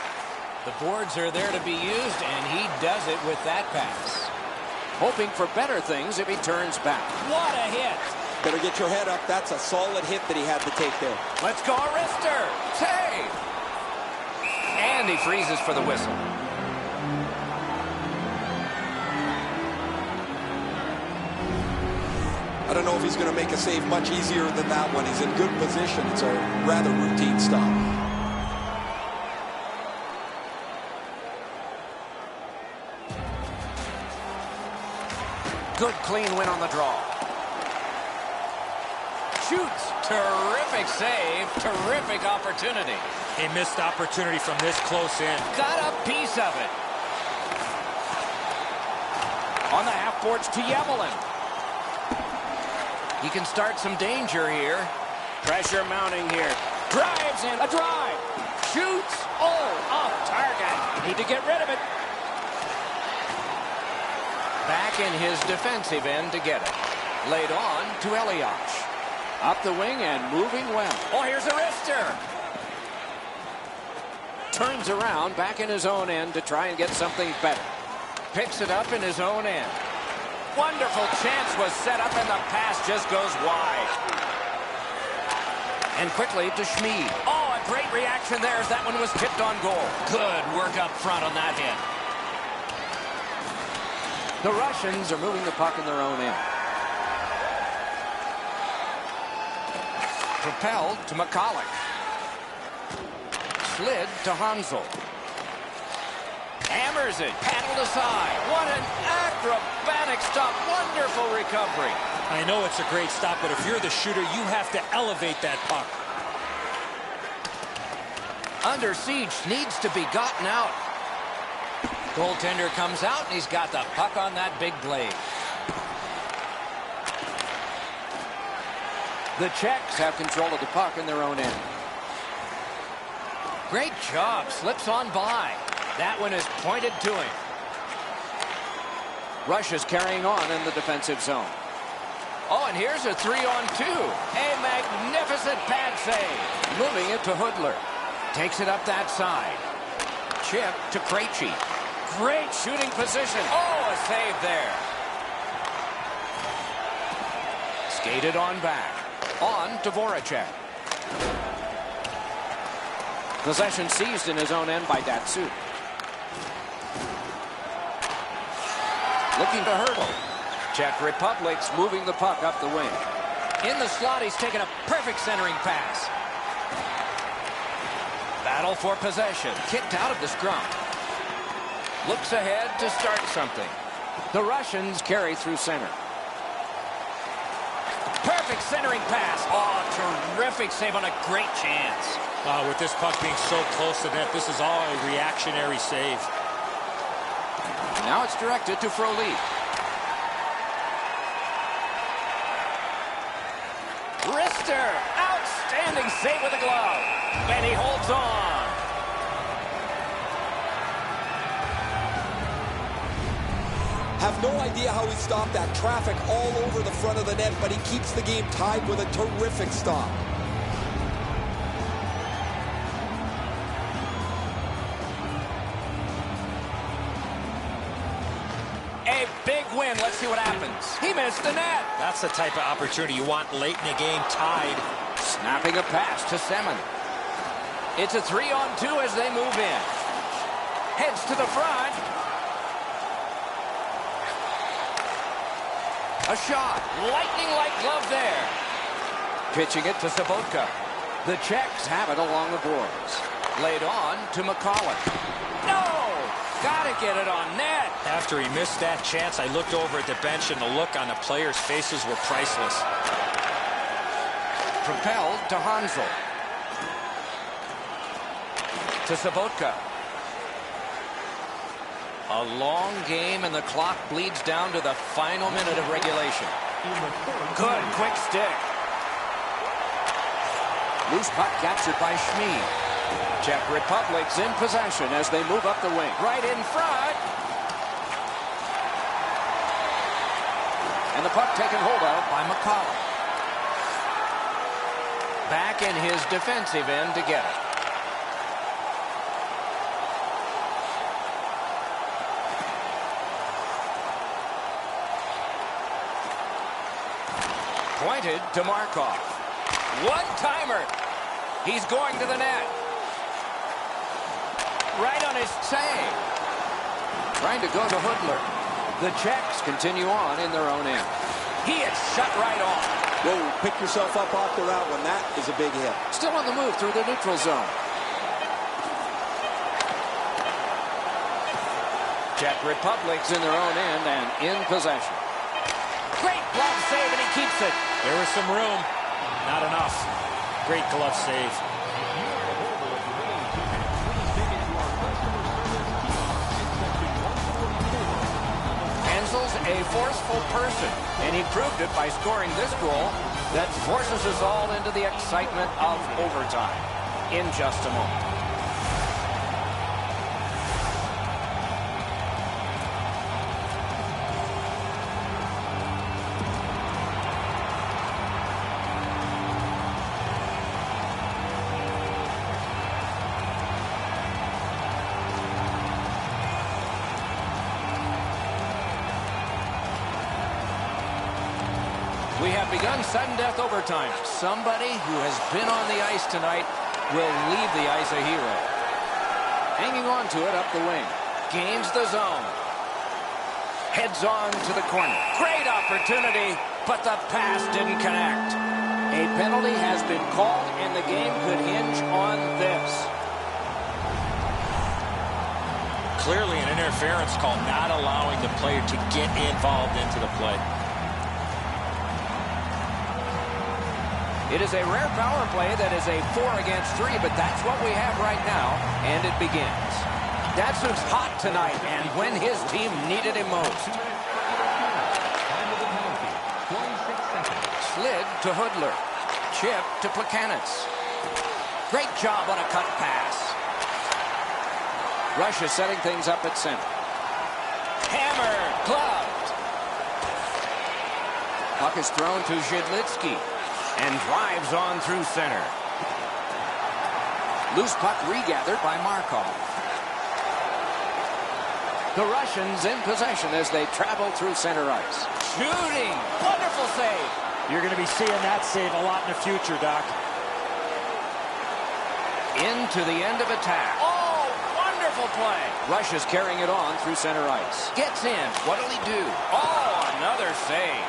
The boards are there to be used, and he does it with that pass. Hoping for better things if he turns back. What a hit! Better get your head up. That's a solid hit that he had to take there. Let's go, wrister! Save! And he freezes for the whistle. I don't know if he's going to make a save much easier than that one. He's in good position. It's a rather routine stop. Good clean win on the draw. Shoots. Terrific save. Terrific opportunity. A missed opportunity from this close in. Got a piece of it. On the half boards to Yemelin. He can start some danger here. Pressure mounting here. Drives in. A drive. Shoots. Oh, off target. Need to get rid of it. Back in his defensive end to get it. Laid on to Elias. Up the wing and moving well. Oh, here's a wrister. Turns around back in his own end to try and get something better. Picks it up in his own end. Wonderful chance was set up and the pass just goes wide. And quickly to Schmid. Oh, a great reaction there as that one was tipped on goal. Good work up front on that hit. The Russians are moving the puck in their own end. Propelled to McCulloch. Slid to Hansel. Hammers it, paddled aside. What an acrobatic stop. Wonderful recovery. I know it's a great stop, but if you're the shooter, you have to elevate that puck. Under siege, needs to be gotten out. Goaltender comes out, and he's got the puck on that big blade. The Czechs have control of the puck in their own end. Great job, slips on by. That one is pointed to him. Russia's carrying on in the defensive zone. Oh, and here's a 3-on-2. A magnificent pad save. Moving it to Hoodler. Takes it up that side. Chip to Krejci. Great shooting position. Oh, a save there. Skated on back. On to Voracek. Possession seized in his own end by Datsuk. Looking to hurdle. Czech Republic's moving the puck up the wing. In the slot, he's taken a perfect centering pass. Battle for possession. Kicked out of the scrum. Looks ahead to start something. The Russians carry through center. Perfect centering pass. Oh, terrific save on a great chance. With this puck being so close to net, this is all a reactionary save. Now it's directed to Frolik. Rister. Outstanding save with a glove. And he holds on. Have no idea how he stopped that traffic all over the front of the net, but he keeps the game tied with a terrific stop. A big win. Let's see what happens. He missed the net. That's the type of opportunity you want late in the game, tied. Snapping a pass to Semin. It's a 3-on-2 as they move in. Heads to the front. A shot. Lightning-like glove there. Pitching it to Sabotka. The Czechs have it along the boards. Laid on to McCollum. No! Gotta get it on net. After he missed that chance, I looked over at the bench, and the look on the players' faces were priceless. Propelled to Hansel. To Sabotka. A long game, and the clock bleeds down to the final minute of regulation. Good quick stick. Loose puck captured by Schmid. Czech Republic's in possession as they move up the wing. Right in front. And the puck taken hold of by McCollum. Back in his defensive end to get it. Pointed to Markov. One-timer. He's going to the net. Right on his save. Trying to go to Hoodler. The Czechs continue on in their own end. He is shut right off. Whoa, pick yourself up after that one. That is a big hit. Still on the move through the neutral zone. Czech Republic's in their own end and in possession. Great glove save, and he keeps it. There was some room. Not enough. Great glove save. Hansel's a forceful person, and he proved it by scoring this goal that forces us all into the excitement of overtime in just a moment. We have begun sudden death overtime. Somebody who has been on the ice tonight will leave the ice a hero. Hanging on to it up the wing. Gains the zone. Heads on to the corner. Great opportunity, but the pass didn't connect. A penalty has been called, and the game could hinge on this. clearly an interference call, not allowing the player to get involved into the play. It is a rare power play that is a 4 against 3, but that's what we have right now, and it begins. Datsuk's hot tonight, and when his team needed him most. Slid to Hoodler. Chip to Plekanec. Great job on a cut pass. Rush is setting things up at center. Hammered, gloved. Puck is thrown to Zhidlitsky and drives on through center. Loose puck regathered by Markov. The Russians in possession as they travel through center ice. Shooting! Wonderful save! You're going to be seeing that save a lot in the future, Doc. Into the end of attack. Oh, wonderful play! Rush is carrying it on through center ice. Gets in. What'll he do? Oh, another save.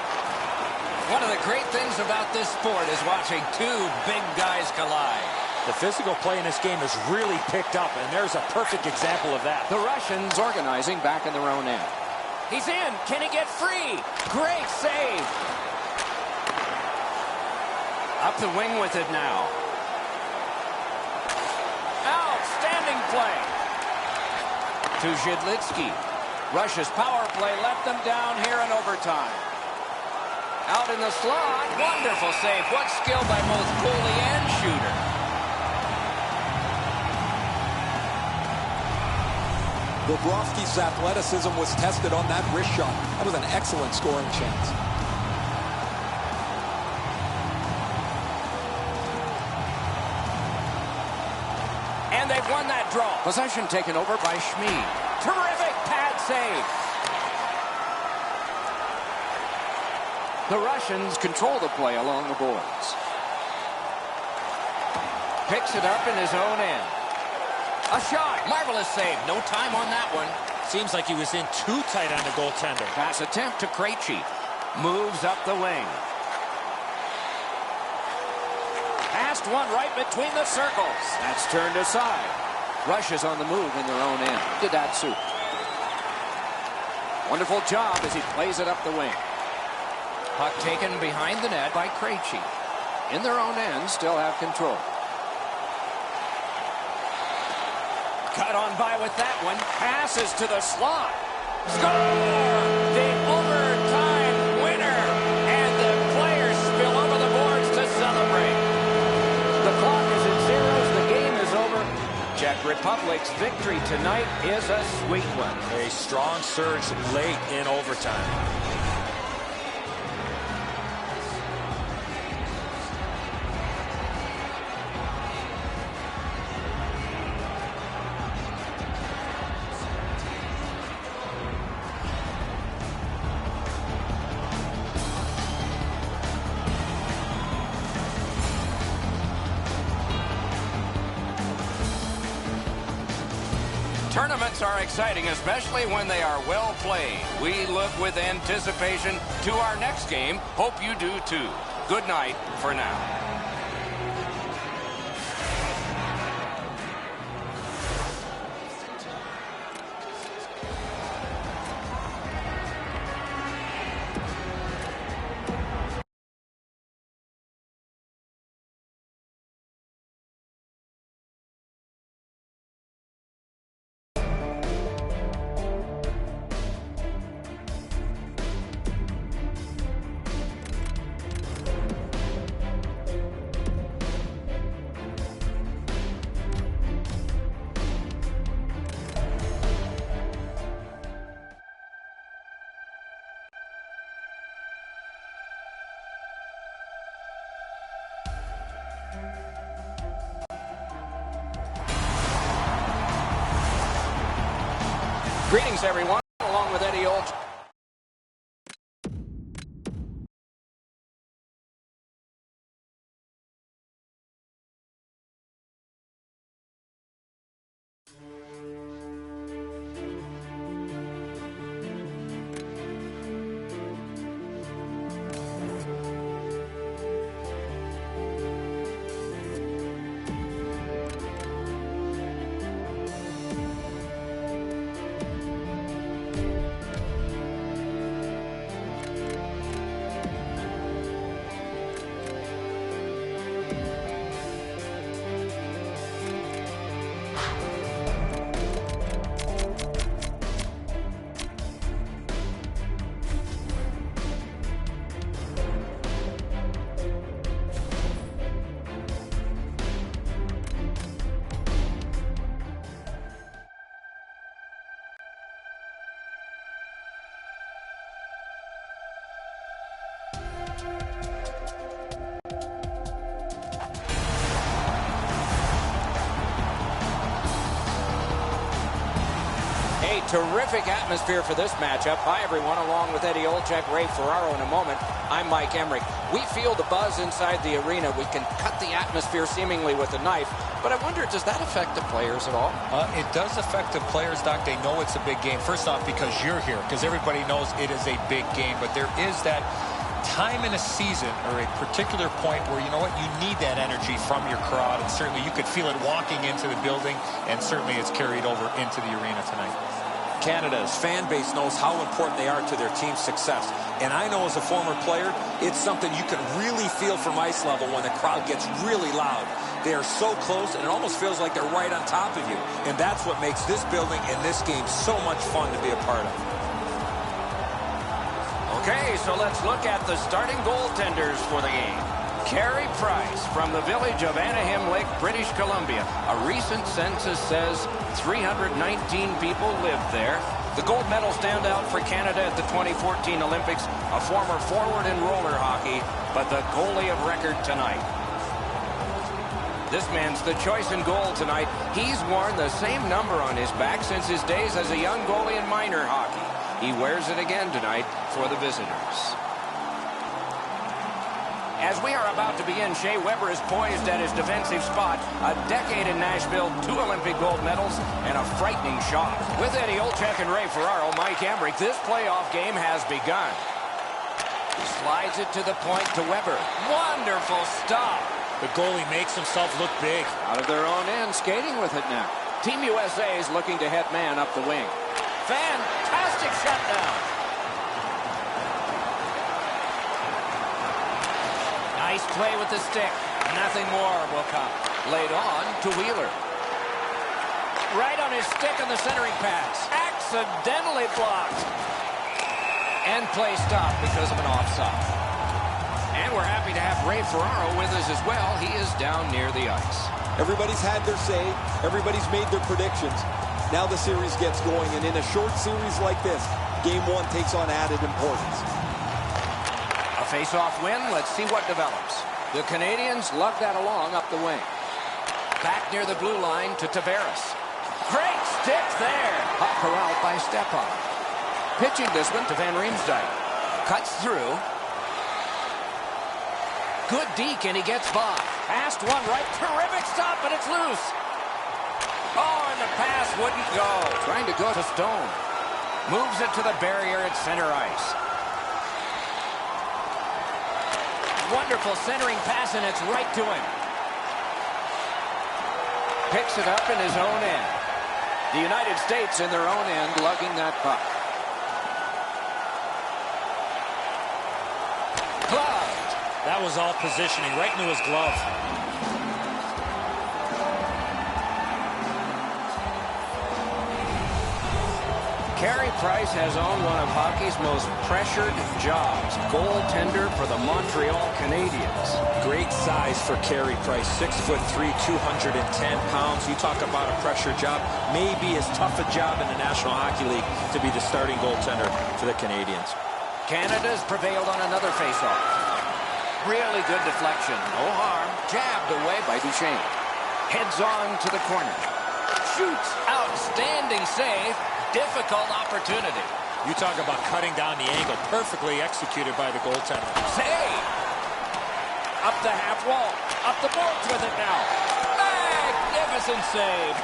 One of the great things about this sport is watching two big guys collide. The physical play in this game has really picked up, and there's a perfect example of that. The Russians organizing back in their own end. He's in. Can he get free? Great save. Up the wing with it now. Outstanding play. To Zhidlitsky. Russia's power play let them down here in overtime. Out in the slot. Wonderful save. What skill by both goalie and shooter. Bobrovsky's athleticism was tested on that wrist shot. That was an excellent scoring chance. And they've won that draw. Possession taken over by Schmid. Terrific pad save. The Russians control the play along the boards. Picks it up in his own end. A shot. Marvelous save. No time on that one. Seems like he was in too tight on the goaltender. Pass attempt to Krejci. Moves up the wing. Passed one right between the circles. That's turned aside. Rush is on the move in their own end. To Datsuk. Wonderful job as he plays it up the wing. Puck taken behind the net by Krejci. In their own end, still have control. Cut on by with that one. Passes to the slot. Score! The overtime winner. And the players spill over the boards to celebrate. The clock is at zeros. The game is over. Czech Republic's victory tonight is a sweet one. A strong surge late in overtime. Tournaments are exciting, especially when they are well played. We look with anticipation to our next game. Hope you do too. Good night for now. Greetings, everyone, along with Eddie Olch. A terrific atmosphere for this matchup. Hi, everyone. Along with Eddie Olczyk, Ray Ferraro in a moment, I'm Mike Emmerich. We feel the buzz inside the arena. We can cut the atmosphere seemingly with a knife. But I wonder, does that affect the players at all? It does affect the players, Doc. They know it's a big game. First off, because you're here, because everybody knows it is a big game. But there is that time in a season or a particular point where, you know what, you need that energy from your crowd. And certainly you could feel it walking into the building, and certainly it's carried over into the arena tonight. Canada's fan base knows how important they are to their team's success. And I know as a former player, it's something you can really feel from ice level when the crowd gets really loud. They are so close, and it almost feels like they're right on top of you. And that's what makes this building and this game so much fun to be a part of. Okay, so let's look at the starting goaltenders for the game. Carey Price from the village of Anaheim Lake, British Columbia. A recent census says 319 people lived there. The gold medal standout for Canada at the 2014 Olympics, a former forward in roller hockey, but the goalie of record tonight. This man's the choice in goal tonight. He's worn the same number on his back since his days as a young goalie in minor hockey. He wears it again tonight for the visitors. As we are about to begin, Shea Weber is poised at his defensive spot. A decade in Nashville, 2 Olympic gold medals, and a frightening shot. With Eddie Olczyk and Ray Ferraro, Mike Emmerich, this playoff game has begun. Slides it to the point to Weber. Wonderful stop. The goalie makes himself look big. Out of their own end, skating with it now. Team USA is looking to head man up the wing. Fantastic shutdown. Nice play with the stick. Nothing more will come. Laid on to Wheeler. Right on his stick on the centering pass. Accidentally blocked. And play stopped because of an offside. And we're happy to have Ray Ferraro with us as well. He is down near the ice. Everybody's had their say. Everybody's made their predictions. Now the series gets going, and in a short series like this, Game 1 takes on added importance. A face-off win. Let's see what develops. The Canadians lug that along up the wing. Back near the blue line to Tavares. Great stick there. Hot corral by Stepan. Pitching this one to Van Riemsdyk. Cuts through. Good deke, and he gets by. Passed one right. Terrific stop, but it's loose. Oh, and the pass wouldn't go. Trying to go to Stone. Moves it to the barrier at center ice. Wonderful centering pass, and it's right to him. Picks it up in his own end. The United States in their own end lugging that puck. Gloved. That was all positioning, right into his glove. Carey Price has owned one of hockey's most pressured jobs. Goaltender for the Montreal Canadiens. Great size for Carey Price. 6'3", 210 pounds. You talk about a pressure job. Maybe as tough a job in the National Hockey League to be the starting goaltender for the Canadiens. Canada's prevailed on another faceoff. Really good deflection. No harm. Jabbed away by Duchesne. Heads on to the corner. Shoots. Outstanding save. Difficult opportunity. You talk about cutting down the angle. Perfectly executed by the goaltender. Save. Up the half wall. Up the boards with it now. Magnificent save.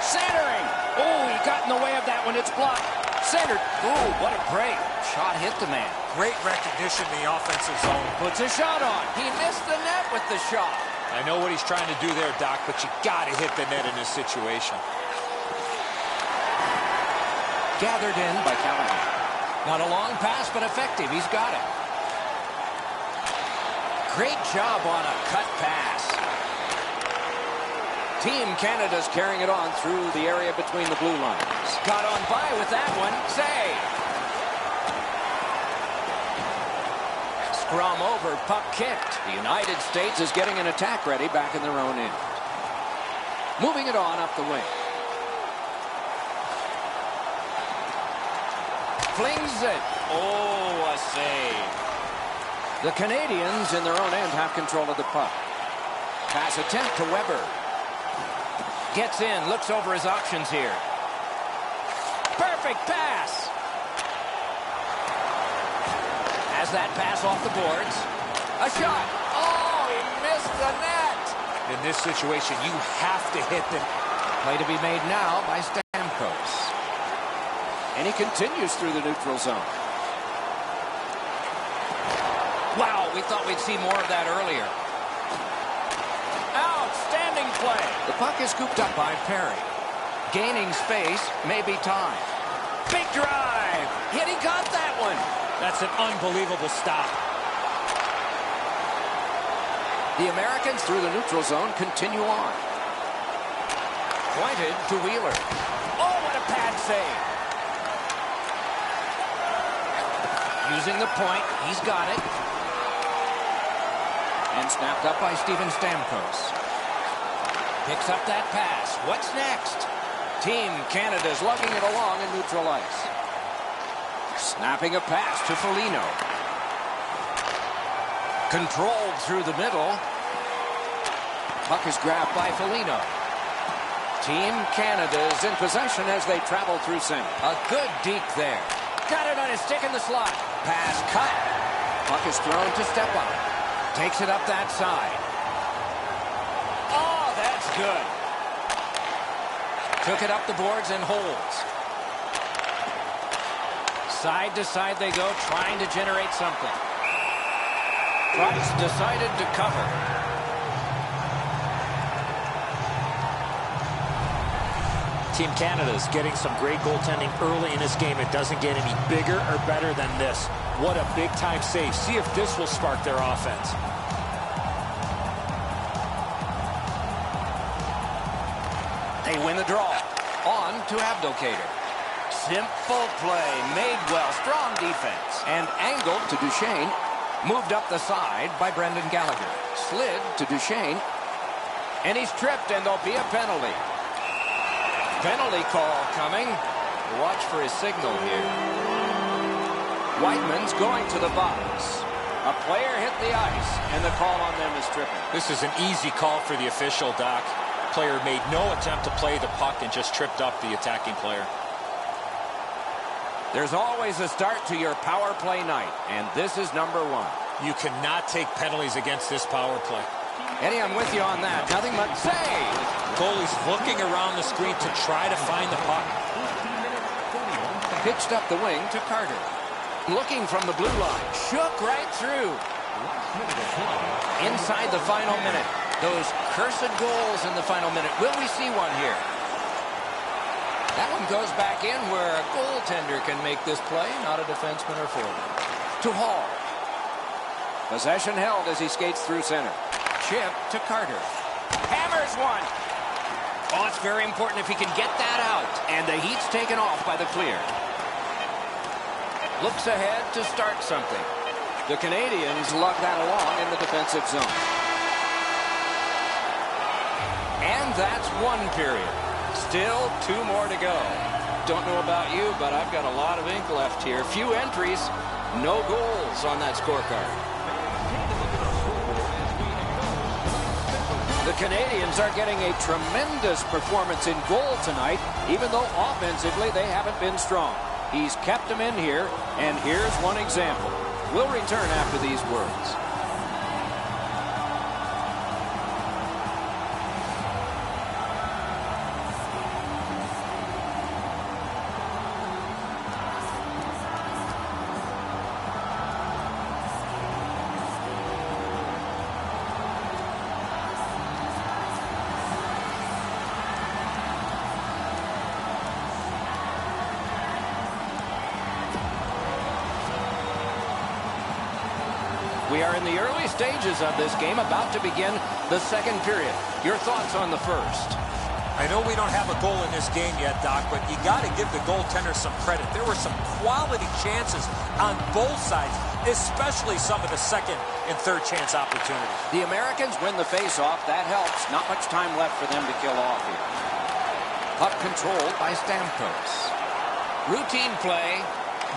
Centering. Oh, he got in the way of that one. It's blocked. Centered. Ooh, what a break. Shot hit the man. Great recognition in the offensive zone. Puts a shot on. He missed the net with the shot. I know what he's trying to do there, Doc, but you got to hit the net in this situation. Gathered in by Callahan. Not a long pass, but effective. He's got it. Great job on a cut pass. Team Canada's carrying it on through the area between the blue lines. Got on by with that one. Save. Scrum over. Puck kicked. The United States is getting an attack ready back in their own end. Moving it on up the wing. Flings it. Oh, a save. The Canadians in their own end have control of the puck. Pass attempt to Weber. Gets in, looks over his options here. Perfect Terrific pass. Has that pass off the boards. A shot. Oh, he missed the net. In this situation, you have to hit the... Play to be made now by Stamkos. And he continues through the neutral zone. Wow, we thought we'd see more of that earlier. Outstanding play. The puck is scooped up by Perry. Gaining space, maybe time. Big drive. Yet he got that one. That's an unbelievable stop. The Americans through the neutral zone continue on. Pointed to Wheeler. Oh, what a pad save. Using the point, he's got it. And snapped up by Steven Stamkos. Picks up that pass. What's next? Team Canada's lugging it along in neutral ice. Snapping a pass to Foligno. Controlled through the middle. Puck is grabbed by Foligno. Team Canada is in possession as they travel through center. A good deke there. Got it on his stick in the slot. Pass cut. Puck is thrown to step up. Takes it up that side. Oh, that's good. Took it up the boards and holds. Side to side they go, trying to generate something. Price decided to cover. Team Canada is getting some great goaltending early in this game. It doesn't get any bigger or better than this. What a big-time save. See if this will spark their offense. They win the draw. On to Abdelkader. Simple play. Made well. Strong defense. And angled to Duchesne. Moved up the side by Brendan Gallagher. Slid to Duchesne. And he's tripped, and there'll be a penalty. Penalty call coming. Watch for his signal here. Whiteman's going to the box. A player hit the ice, and the call on them is tripping. This is an easy call for the official, Doc. Player made no attempt to play the puck and just tripped up the attacking player. There's always a start to your power play night, and this is number one. You cannot take penalties against this power play. Eddie, I'm with you on that. Nothing but save. Goalie's looking around the screen to try to find the puck. Pitched up the wing to Carter. Looking from the blue line. Shook right through. Inside the final minute. Those cursed goals in the final minute. Will we see one here? That one goes back in where a goaltender can make this play, not a defenseman or forward. To Hall. Possession held as he skates through center. Chip to Carter. Hammers one. Oh, it's very important if he can get that out. And the heat's taken off by the clear. Looks ahead to start something. The Canadians lug that along in the defensive zone. And that's one period. Still 2 more to go. Don't know about you, but I've got a lot of ink left here. Few entries, no goals on that scorecard. The Canadians are getting a tremendous performance in goal tonight, even though offensively they haven't been strong. He's kept them in here, and here's one example. We'll return after these words. We are in the early stages of this game, about to begin the second period. Your thoughts on the first? I know we don't have a goal in this game yet, Doc, but you got to give the goaltender some credit. There were some quality chances on both sides, especially some of the second and third chance opportunities. The Americans win the face-off. That helps. Not much time left for them to kill off here. Puck controlled by Stamkos. Routine play,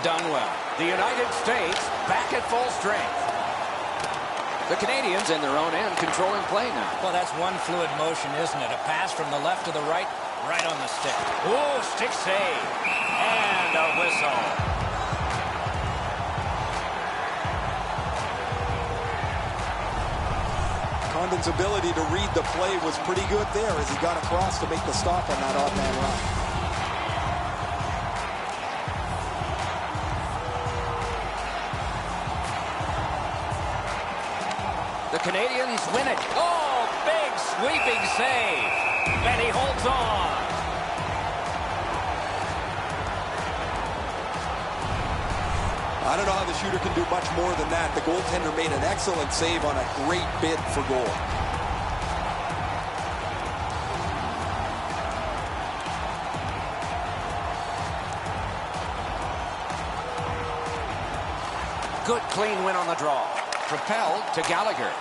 done well. The United States back at full strength. The Canadians in their own end controlling play now. Well, that's one fluid motion, isn't it? A pass from the left to the right, right on the stick. Oh, stick save. And And a whistle. Condon's ability to read the play was pretty good there as he got across to make the stop on that odd man run. The Canadians win it. Oh, big sweeping save. And he holds on. I don't know how the shooter can do much more than that. The goaltender made an excellent save on a great bid for goal. Good clean win on the draw. Propelled to Gallagher.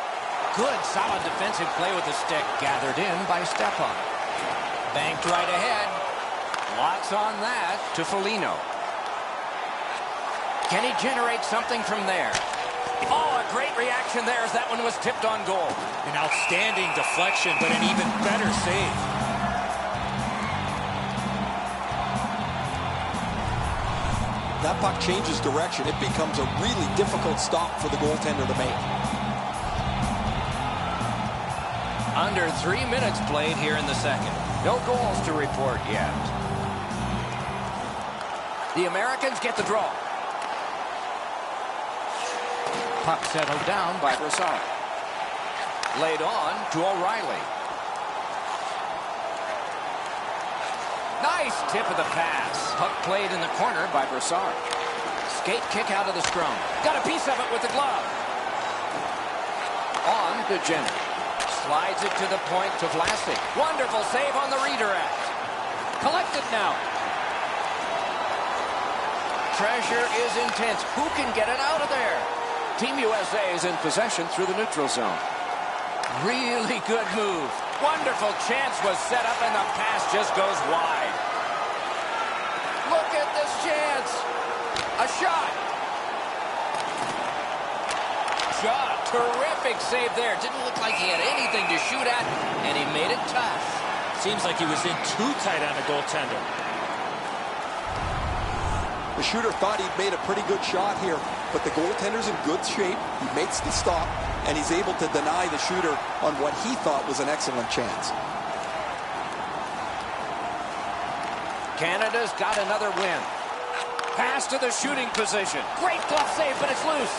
Good solid defensive play with the stick. Gathered in by Stepan. Banked right ahead. Lots on that to Foligno. Can he generate something from there? Oh, a great reaction there as that one was tipped on goal. An outstanding deflection, but an even better save. That puck changes direction. It becomes a really difficult stop for the goaltender to make. Under 3 minutes played here in the second. No goals to report yet. The Americans get the draw. Puck settled down by Brassard. Laid on to O'Reilly. Nice tip of the pass. Puck played in the corner by Brassard. Skate kick out of the scrum. Got a piece of it with the glove. On to Jenner. Slides it to the point to Vlasic. Wonderful save on the redirect. Collected now. Pressure is intense. Who can get it out of there? Team USA is in possession through the neutral zone. Really good move. Wonderful chance was set up and the pass just goes wide. Look at this chance. A shot. Terrific save there. Didn't look like he had anything to shoot at, and he made it tough. Seems like he was in too tight on the goaltender. The shooter thought he'd made a pretty good shot here, but the goaltender's in good shape. He makes the stop, and he's able to deny the shooter on what he thought was an excellent chance. Canada's got another win. Pass to the shooting position. Great glove save, but it's loose.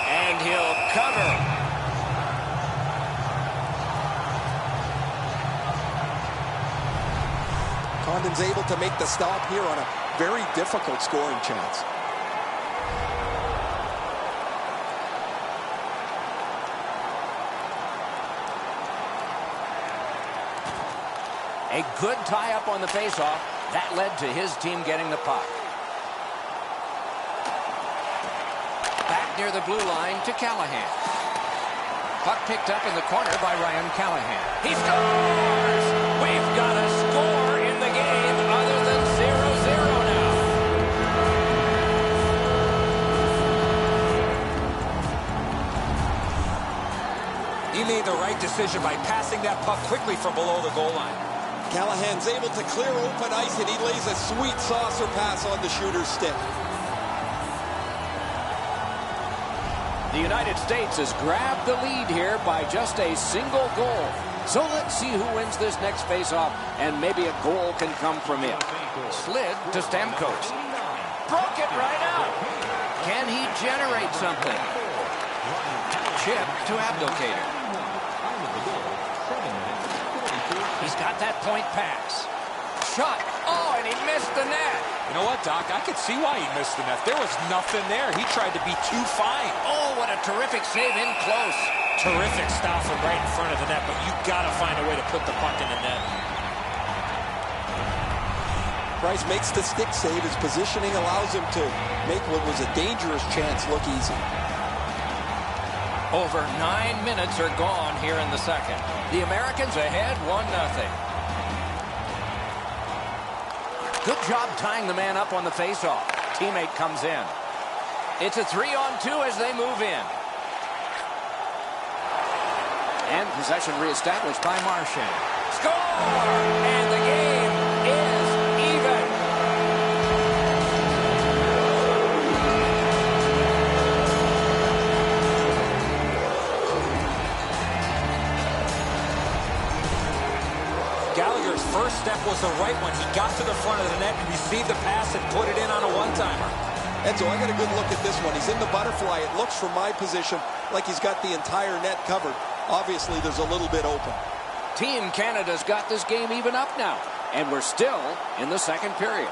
And he'll cover. Condon's able to make the stop here on a very difficult scoring chance. A good tie-up on the faceoff. That led to his team getting the puck. Back near the blue line to Callahan. Puck picked up in the corner by Ryan Callahan. He scores! We've got a score in the game other than 0-0 now. He made the right decision by passing that puck quickly from below the goal line. Callahan's able to clear open ice, and he lays a sweet saucer pass on the shooter's stick. The United States has grabbed the lead here by just a single goal. So let's see who wins this next faceoff, and maybe a goal can come from it. Slid to Stamkos. Broke it right out. Can he generate something? Chip to Abdelkader. He's got that point pass. Shot. Oh, and he missed the net. You know what, Doc? I could see why he missed the net. There was nothing there. He tried to be too fine. Oh, what a terrific save in close. Terrific stop from right in front of the net, but you got to find a way to put the puck in the net. Price makes the stick save. His positioning allows him to make what was a dangerous chance look easy. Over 9 minutes are gone here in the second. The Americans ahead 1-0. Good job tying the man up on the faceoff. Teammate comes in. It's a 3-on-2 as they move in. And possession reestablished by Marchand. Score! And the game is even. figure his first step was the right one. He got to the front of the net and received the pass and put it in on a one-timer. Enzo, I got a good look at this one. He's in the butterfly. It looks from my position like he's got the entire net covered. Obviously, there's a little bit open. Team Canada's got this game even up now, and we're still in the second period.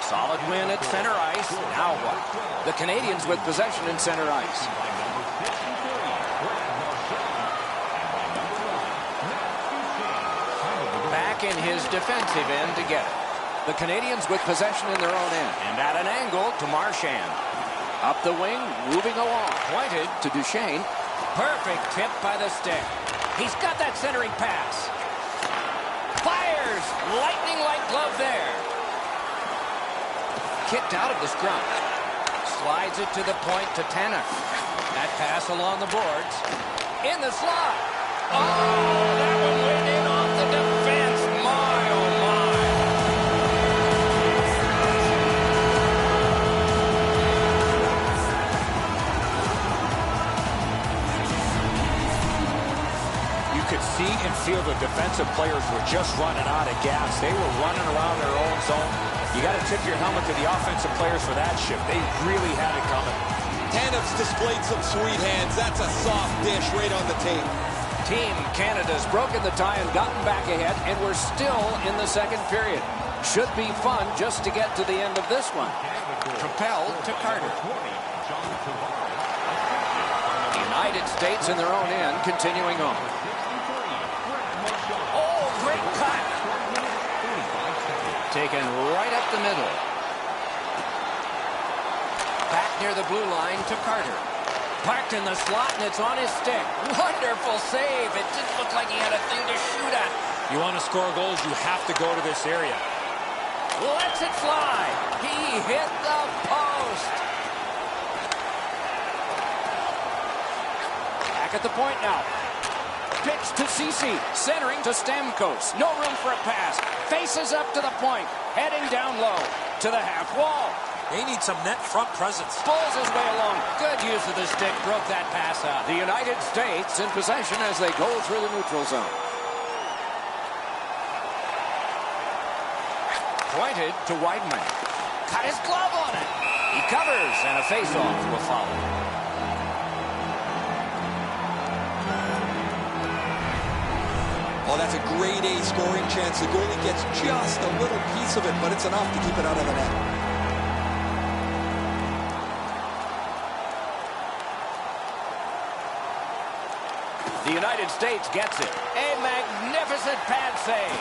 Solid win at center ice. Now what? The Canadians with possession in center ice. Back in his defensive end to get it. The Canadians with possession in their own end. And at an angle to Marchand. Up the wing, moving along. Pointed to Duchesne. Perfect tip by the stick. He's got that centering pass. Fires! Lightning-like glove there. Kicked out of the scrum. Slides it to the point to Tanev. That pass along the boards. In the slot. Oh, that one went in off the defense. My, oh, my. You could see and feel the defensive players were just running out of gas. They were running around their own zone. You got to tip your helmet to the offensive players for that shift. They really had it coming. Tanev's displayed some sweet hands. That's a soft dish right on the tape. Team Canada's broken the tie and gotten back ahead, and we're still in the second period. Should be fun just to get to the end of this one. Propelled to Carter. The United States in their own end, continuing on. Oh, great cut. Taken right up the middle. Back near the blue line to Carter. Parked in the slot, and it's on his stick. Wonderful save. It didn't look like he had a thing to shoot at. You want to score goals, you have to go to this area. Lets it fly. He hit the post. Back at the point now. Pitch to Ceci. Centering to Stamkos. No room for a pass. Faces up to the point. Heading down low to the half wall. They need some net front presence. Pulls his way along. Good use of the stick. Broke that pass out. The United States in possession as they go through the neutral zone. Pointed to Weidman. Cut his glove on it. He covers, and a face-off will follow. Oh, that's a grade A scoring chance. The goalie gets just a little piece of it, but it's enough to keep it out of the net. The United States gets it. A magnificent pad save.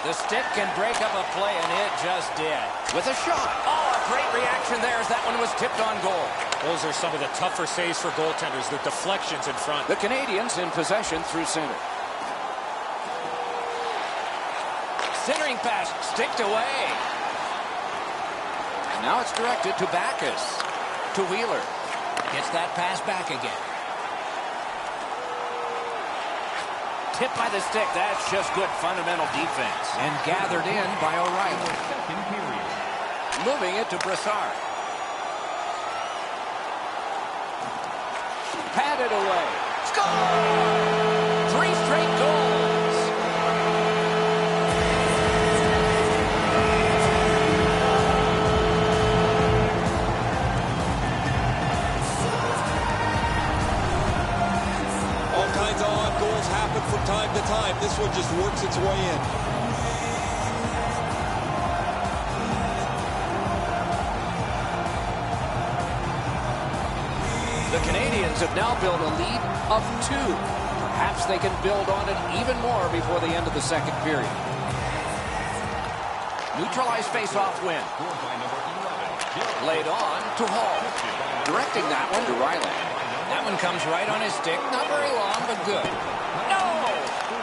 The stick can break up a play, and it just did. With a shot. Oh, a great reaction there as that one was tipped on goal. Those are some of the tougher saves for goaltenders, the deflections in front. The Canadians in possession through center. Centering pass, sticked away. And now it's directed to Backus. To Wheeler. Gets that pass back again. Tipped by the stick. That's just good fundamental defense. And gathered in by O'Reilly. Moving it to Brassard. Patted away. Score! 3 straight goals. All kinds of odd goals happen from time to time. This one just works its way in. The Canadians have now built a lead of 2. Perhaps they can build on it even more before the end of the second period. Neutralized face-off win. Laid on to Hall. Directing that one to Riley. That one comes right on his stick. Not very long, but good. No!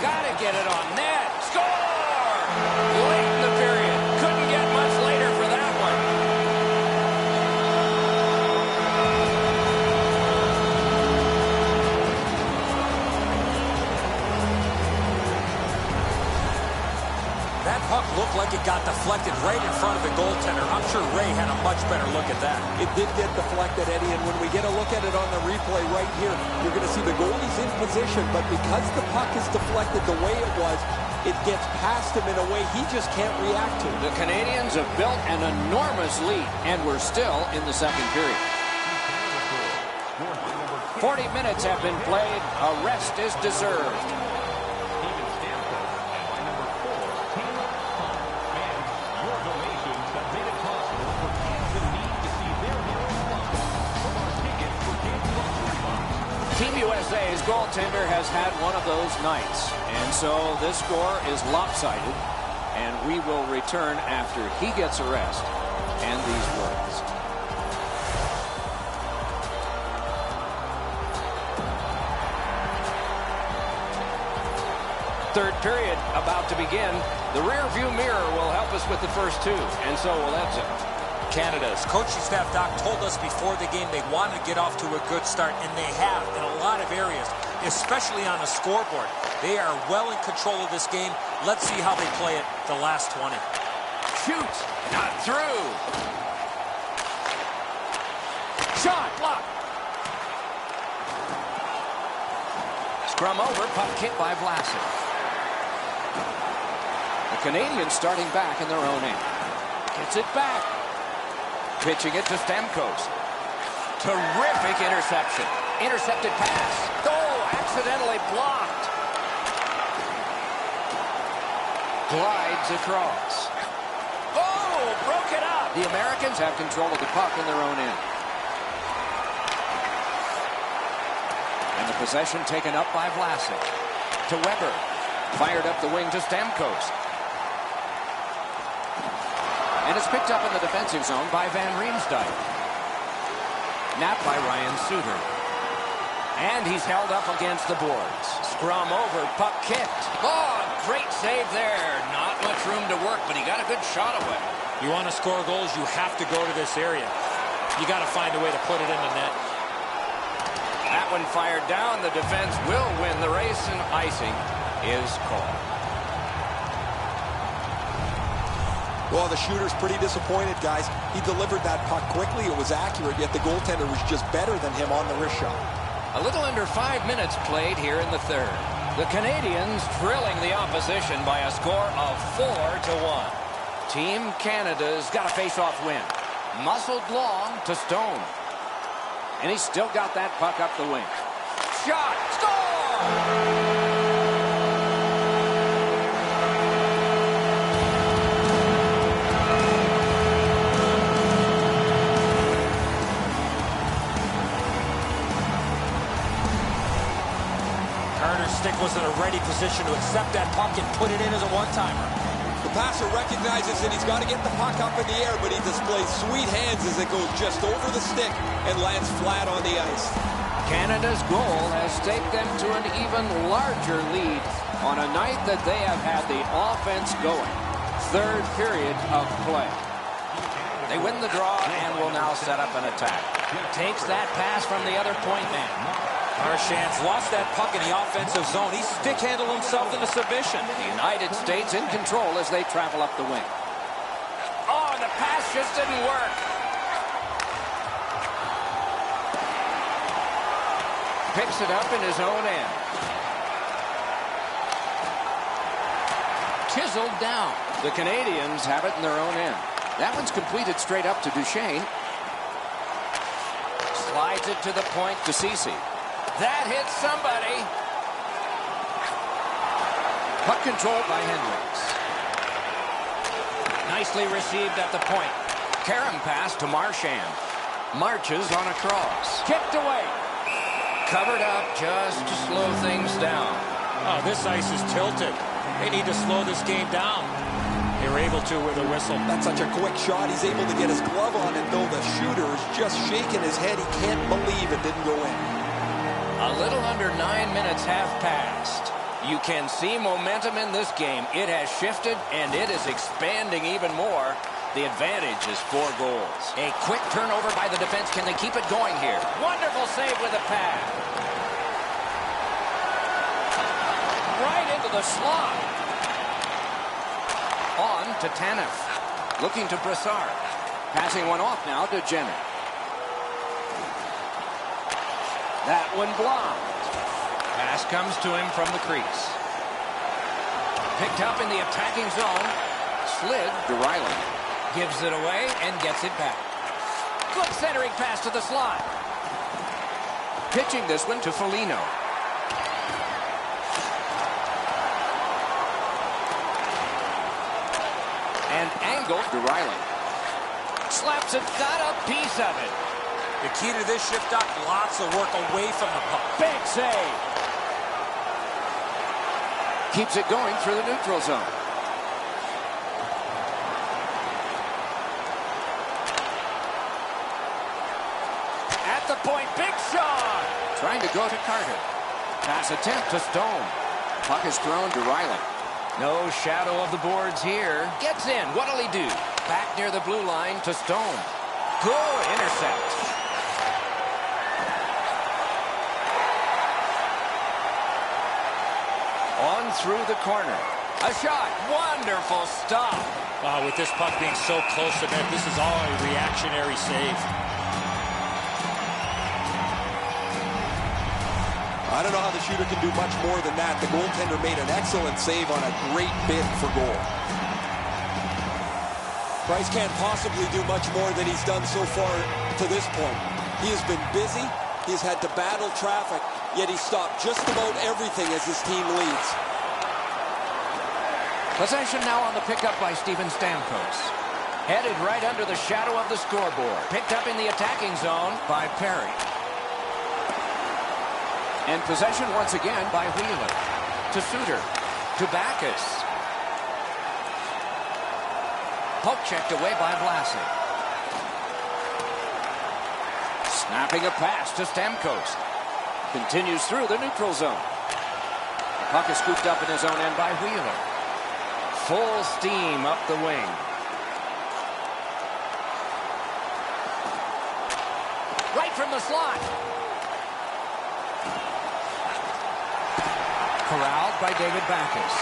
Gotta get it on net. Score! Late in the period. Couldn't get much later for that one. That puck looked like it got deflected right in front of the goaltender. I'm sure Ray had a much better look at that. It did get deflected, Eddie, and when we get a look at it on the replay right here, you're going to see the goalie's in position, but because the puck is deflected the way it was, it gets past him in a way he just can't react to. The Canadians have built an enormous lead, and we're still in the second period. 40 minutes have been played. A rest is deserved. Team USA's goaltender has had one of those nights, and so this score is lopsided, and we will return after he gets a rest and these words. Third period about to begin. The rear view mirror will help us with the first two, and so will Edzo. Canada's coaching staff, Doc, told us before the game they wanted to get off to a good start, and they have in a lot of areas, especially on the scoreboard. They are well in control of this game. Let's see how they play it the last 20. Shoots, not through. Shot, blocked. Scrum over, puck kicked by Vlasic. The Canadians starting back in their own end. Gets it back. Pitching it to Stamkos. Terrific interception. Intercepted pass. Oh, accidentally blocked. Glides across. Oh, broke it up. The Americans have control of the puck in their own end. And the possession taken up by Vlasic. To Weber. Fired up the wing to Stamkos. And it's picked up in the defensive zone by Van Riemsdyk. Napped by Ryan Suter. And he's held up against the boards. Scrum over, puck kicked. Oh, great save there. Not much room to work, but he got a good shot away. You want to score goals, you have to go to this area. You got to find a way to put it in the net. That one fired down. The defense will win the race, and icing is called. Well, the shooter's pretty disappointed, guys. He delivered that puck quickly. It was accurate, yet the goaltender was just better than him on the wrist shot. A little under 5 minutes played here in the third. The Canadians drilling the opposition by a score of 4-1. Team Canada's got a face-off win. Muscled long to Stone. And he's still got that puck up the wing. Shot! Score! Stick was in a ready position to accept that puck and put it in as a one-timer. The passer recognizes that he's got to get the puck up in the air, but he displays sweet hands as it goes just over the stick and lands flat on the ice. Canada's goal has staked them to an even larger lead on a night that they have had the offense going. Third period of play. They win the draw and will now set up an attack. Takes that pass from the other point man. Marchand's lost that puck in the offensive zone. He stick-handled himself into submission. The United States in control as they travel up the wing. Oh, the pass just didn't work. Picks it up in his own end. Chiseled down. The Canadians have it in their own end. That one's completed straight up to Duchesne. Slides it to the point to Ceci. That hits somebody. Puck controlled by Hendricks. Nicely received at the point. Karam pass to Marchand. Marches on a cross. Kicked away. Covered up just to slow things down. Oh, this ice is tilted. They need to slow this game down. They were able to with a whistle. That's such a quick shot. He's able to get his glove on it, though the shooter is just shaking his head. He can't believe it didn't go in. A little under 9 minutes have passed. You can see momentum in this game. It has shifted, and it is expanding even more. The advantage is 4 goals. A quick turnover by the defense. Can they keep it going here? Wonderful save with a pad. Right into the slot. On to Tanev. Looking to Brassard. Passing one off now to Jenner. That one blocked. Pass comes to him from the crease. Picked up in the attacking zone. Slid to Riley. Gives it away and gets it back. Good centering pass to the slot. Pitching this one to Foligno. And angled to Riley. Slaps it, got a piece of it. The key to this shift, Doc, lots of work away from the puck. Big save. Keeps it going through the neutral zone. At the point, big shot. Trying to go to Carter. Pass attempt to Stone. Puck is thrown to Riley. No shadow of the boards here. Gets in. What'll he do? Back near the blue line to Stone. Good intercept. On through the corner. A shot. Wonderful stop. With this puck being so close to net, this is all a reactionary save. I don't know how the shooter can do much more than that. The goaltender made an excellent save on a great bid for goal. Price can't possibly do much more than he's done so far to this point. He has been busy. He's had to battle traffic, yet he stopped just about everything as his team leads. Possession now on the pickup by Steven Stamkos. Headed right under the shadow of the scoreboard. Picked up in the attacking zone by Perry. And possession once again by Wheeler. To Suter. To Backus. Poke checked away by Vlasic. Snapping a pass to Stamkos. Continues through the neutral zone. The puck is scooped up in his own end by Wheeler. Full steam up the wing. Right from the slot. Corralled by David Backus.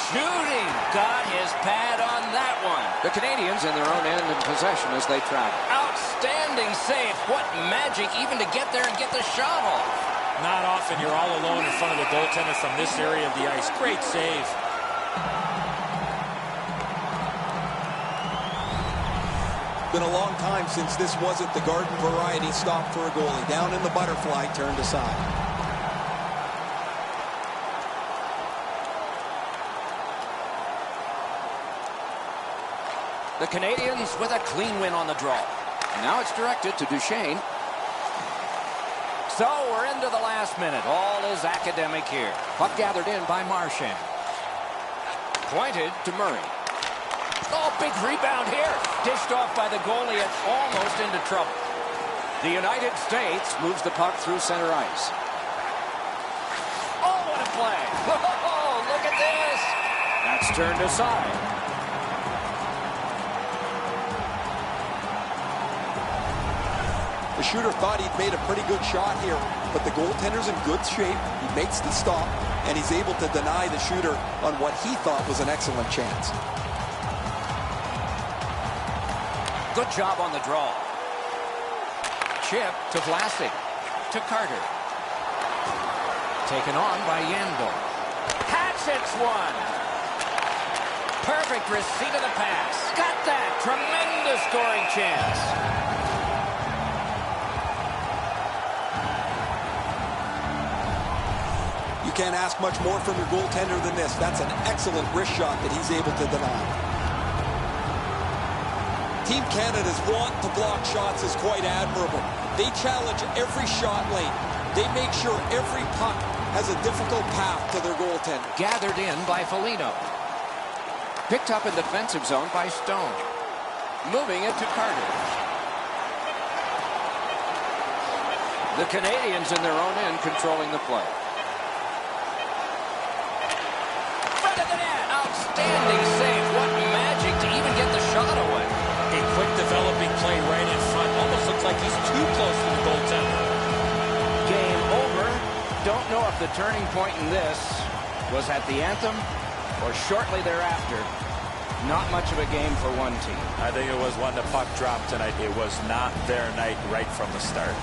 Shooting. Got his pad on that one. The Canadians in their own end in possession as they travel. Outstanding save. What magic even to get there and get the shot off. Not often you're all alone in front of the goaltender from this area of the ice. Great save. Been a long time since this wasn't the garden variety stop for a goalie. Down in the butterfly, turned aside. The Canadians with a clean win on the draw. Now it's directed to Duchesne. So we're into the last minute. All is academic here. Puck gathered in by Marchand. Pointed to Murray. Oh, big rebound here. Dished off by the goalie and almost into trouble. The United States moves the puck through center ice. Oh, what a play. Oh, look at this. That's turned aside. The shooter thought he'd made a pretty good shot here, but the goaltender's in good shape. He makes the stop, and he's able to deny the shooter on what he thought was an excellent chance. Good job on the draw. Chip to Vlasic. To Carter. Taken on by Yandel. Hatchets one. Perfect receipt of the pass. Got that. Tremendous scoring chance. You can't ask much more from your goaltender than this. That's an excellent wrist shot that he's able to deny. Team Canada's want to block shots is quite admirable. They challenge every shot lane. They make sure every puck has a difficult path to their goaltender. Gathered in by Foligno. Picked up in defensive zone by Stone. Moving it to Carter. The Canadians in their own end controlling the play. Front of the net. Outstanding save. What magic to even get the shot away. A quick developing play right in front. Almost looks like he's too close to the goaltender. Game over. Don't know if the turning point in this was at the anthem or shortly thereafter, not much of a game for one team. I think it was when the puck dropped tonight. It was not their night right from the start.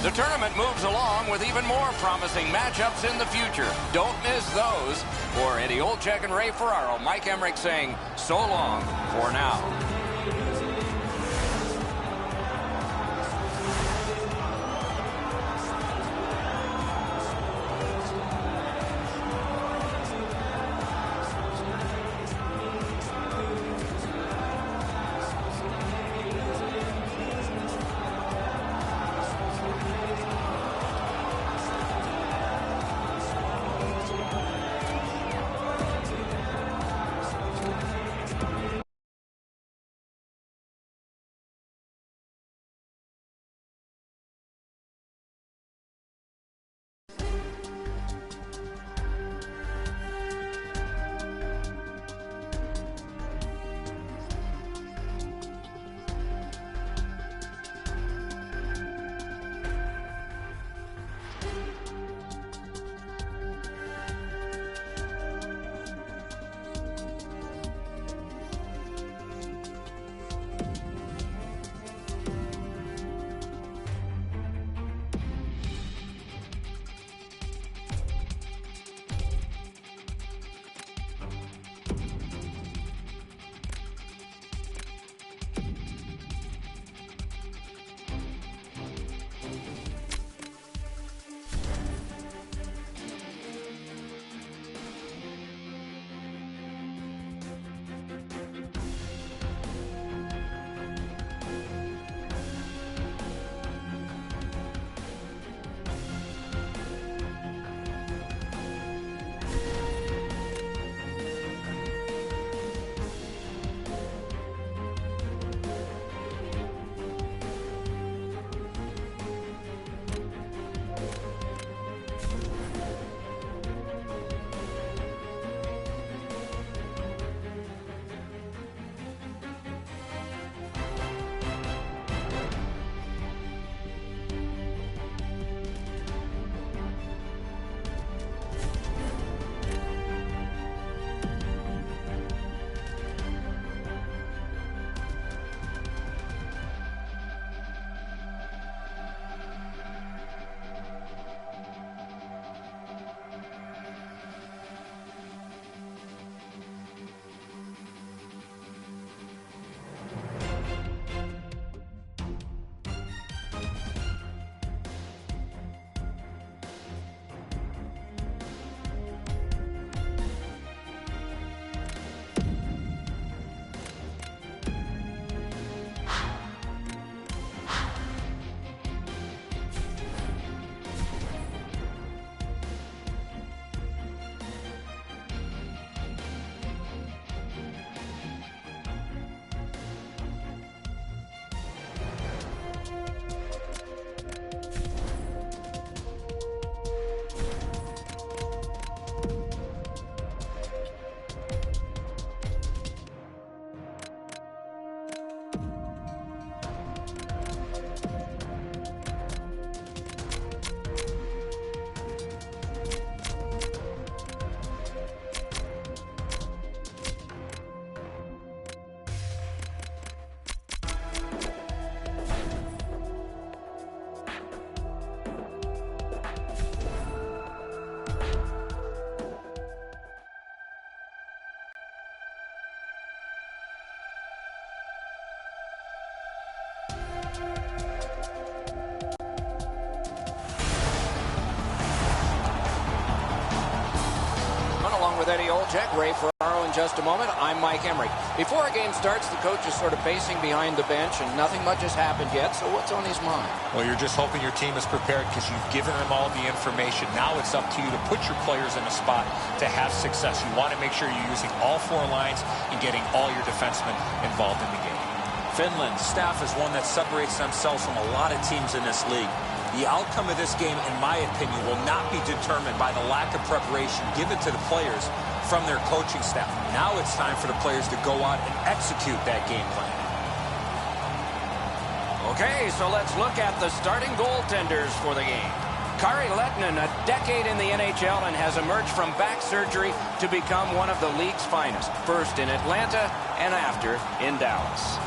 The tournament moves along with even more promising matchups in the future. Don't miss those. For Eddie Olczyk and Ray Ferraro, Mike Emmerich saying so long for now. With Eddie Olczyk, Ray Ferraro in just a moment. I'm Mike Emmerich. Before a game starts, the coach is sort of pacing behind the bench, and nothing much has happened yet, so what's on his mind? Well, you're just hoping your team is prepared because you've given them all the information. Now it's up to you to put your players in a spot to have success. You want to make sure you're using all four lines and getting all your defensemen involved in the game. Finland's staff is one that separates themselves from a lot of teams in this league. The outcome of this game, in my opinion, will not be determined by the lack of preparation given to the players from their coaching staff. Now it's time for the players to go out and execute that game plan. Okay, so let's look at the starting goaltenders for the game. Kari Lehtinen, a decade in the NHL, and has emerged from back surgery to become one of the league's finest. First in Atlanta and after in Dallas.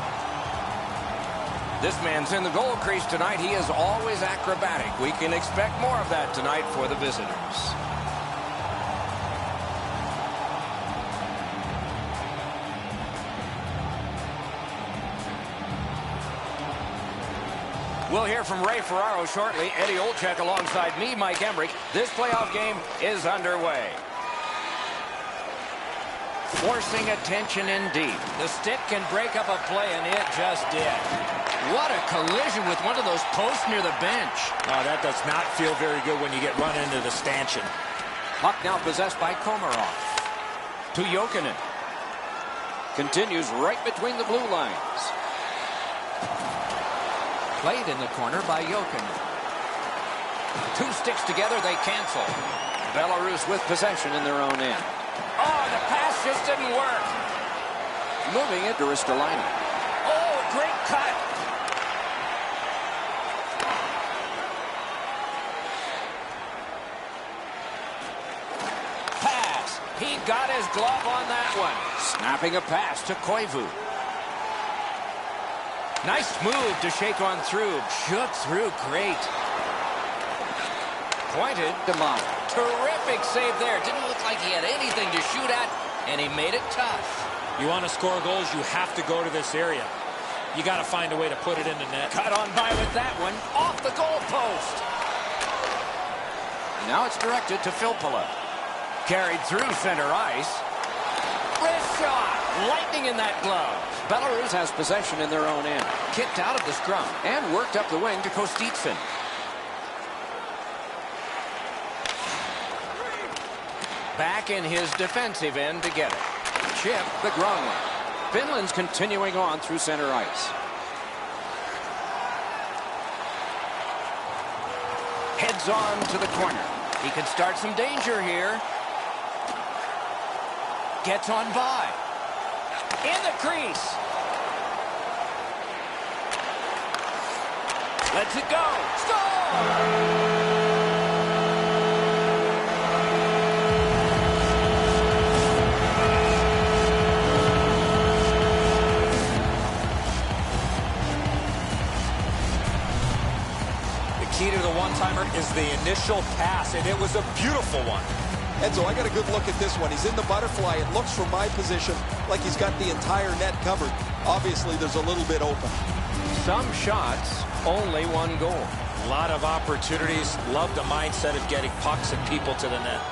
This man's in the goal crease tonight. He is always acrobatic. We can expect more of that tonight for the visitors. We'll hear from Ray Ferraro shortly. Eddie Olczyk alongside me, Mike Emrick. This playoff game is underway. Forcing attention indeed. The stick can break up a play, and it just did. What a collision with one of those posts near the bench. Oh, that does not feel very good when you get run into the stanchion. Puck now possessed by Komarov. To Jokinen. Continues right between the blue lines. Played in the corner by Jokinen. Two sticks together, they cancel. Belarus with possession in their own end. Oh, the pass just didn't work. Moving it to Ristolainen. Oh, great cut. Pass. He got his glove on that one. Snapping a pass to Koivu. Nice move to shake on through. Shook through great. Pointed to Mott. Terrific save there. Didn't look like he had anything to shoot at, and he made it tough. You want to score goals, you have to go to this area. You got to find a way to put it in the net. Cut on by with that one. Off the goal post. Now it's directed to Filppula. Carried through center ice. Wrist shot. Lightning in that glove. Belarus has possession in their own end. Kicked out of the scrum and worked up the wing to Kostitsyn. Back in his defensive end to get it. Chip the Gronlund. Finland's continuing on through center ice. Heads on to the corner. He could start some danger here. Gets on by. In the crease. Lets it go. Score! Key to the one-timer is the initial pass, and it was a beautiful one. Enzo, I got a good look at this one. He's in the butterfly. It looks from my position like he's got the entire net covered. Obviously, there's a little bit open. Some shots, only one goal. A lot of opportunities. Love the mindset of getting pucks and people to the net.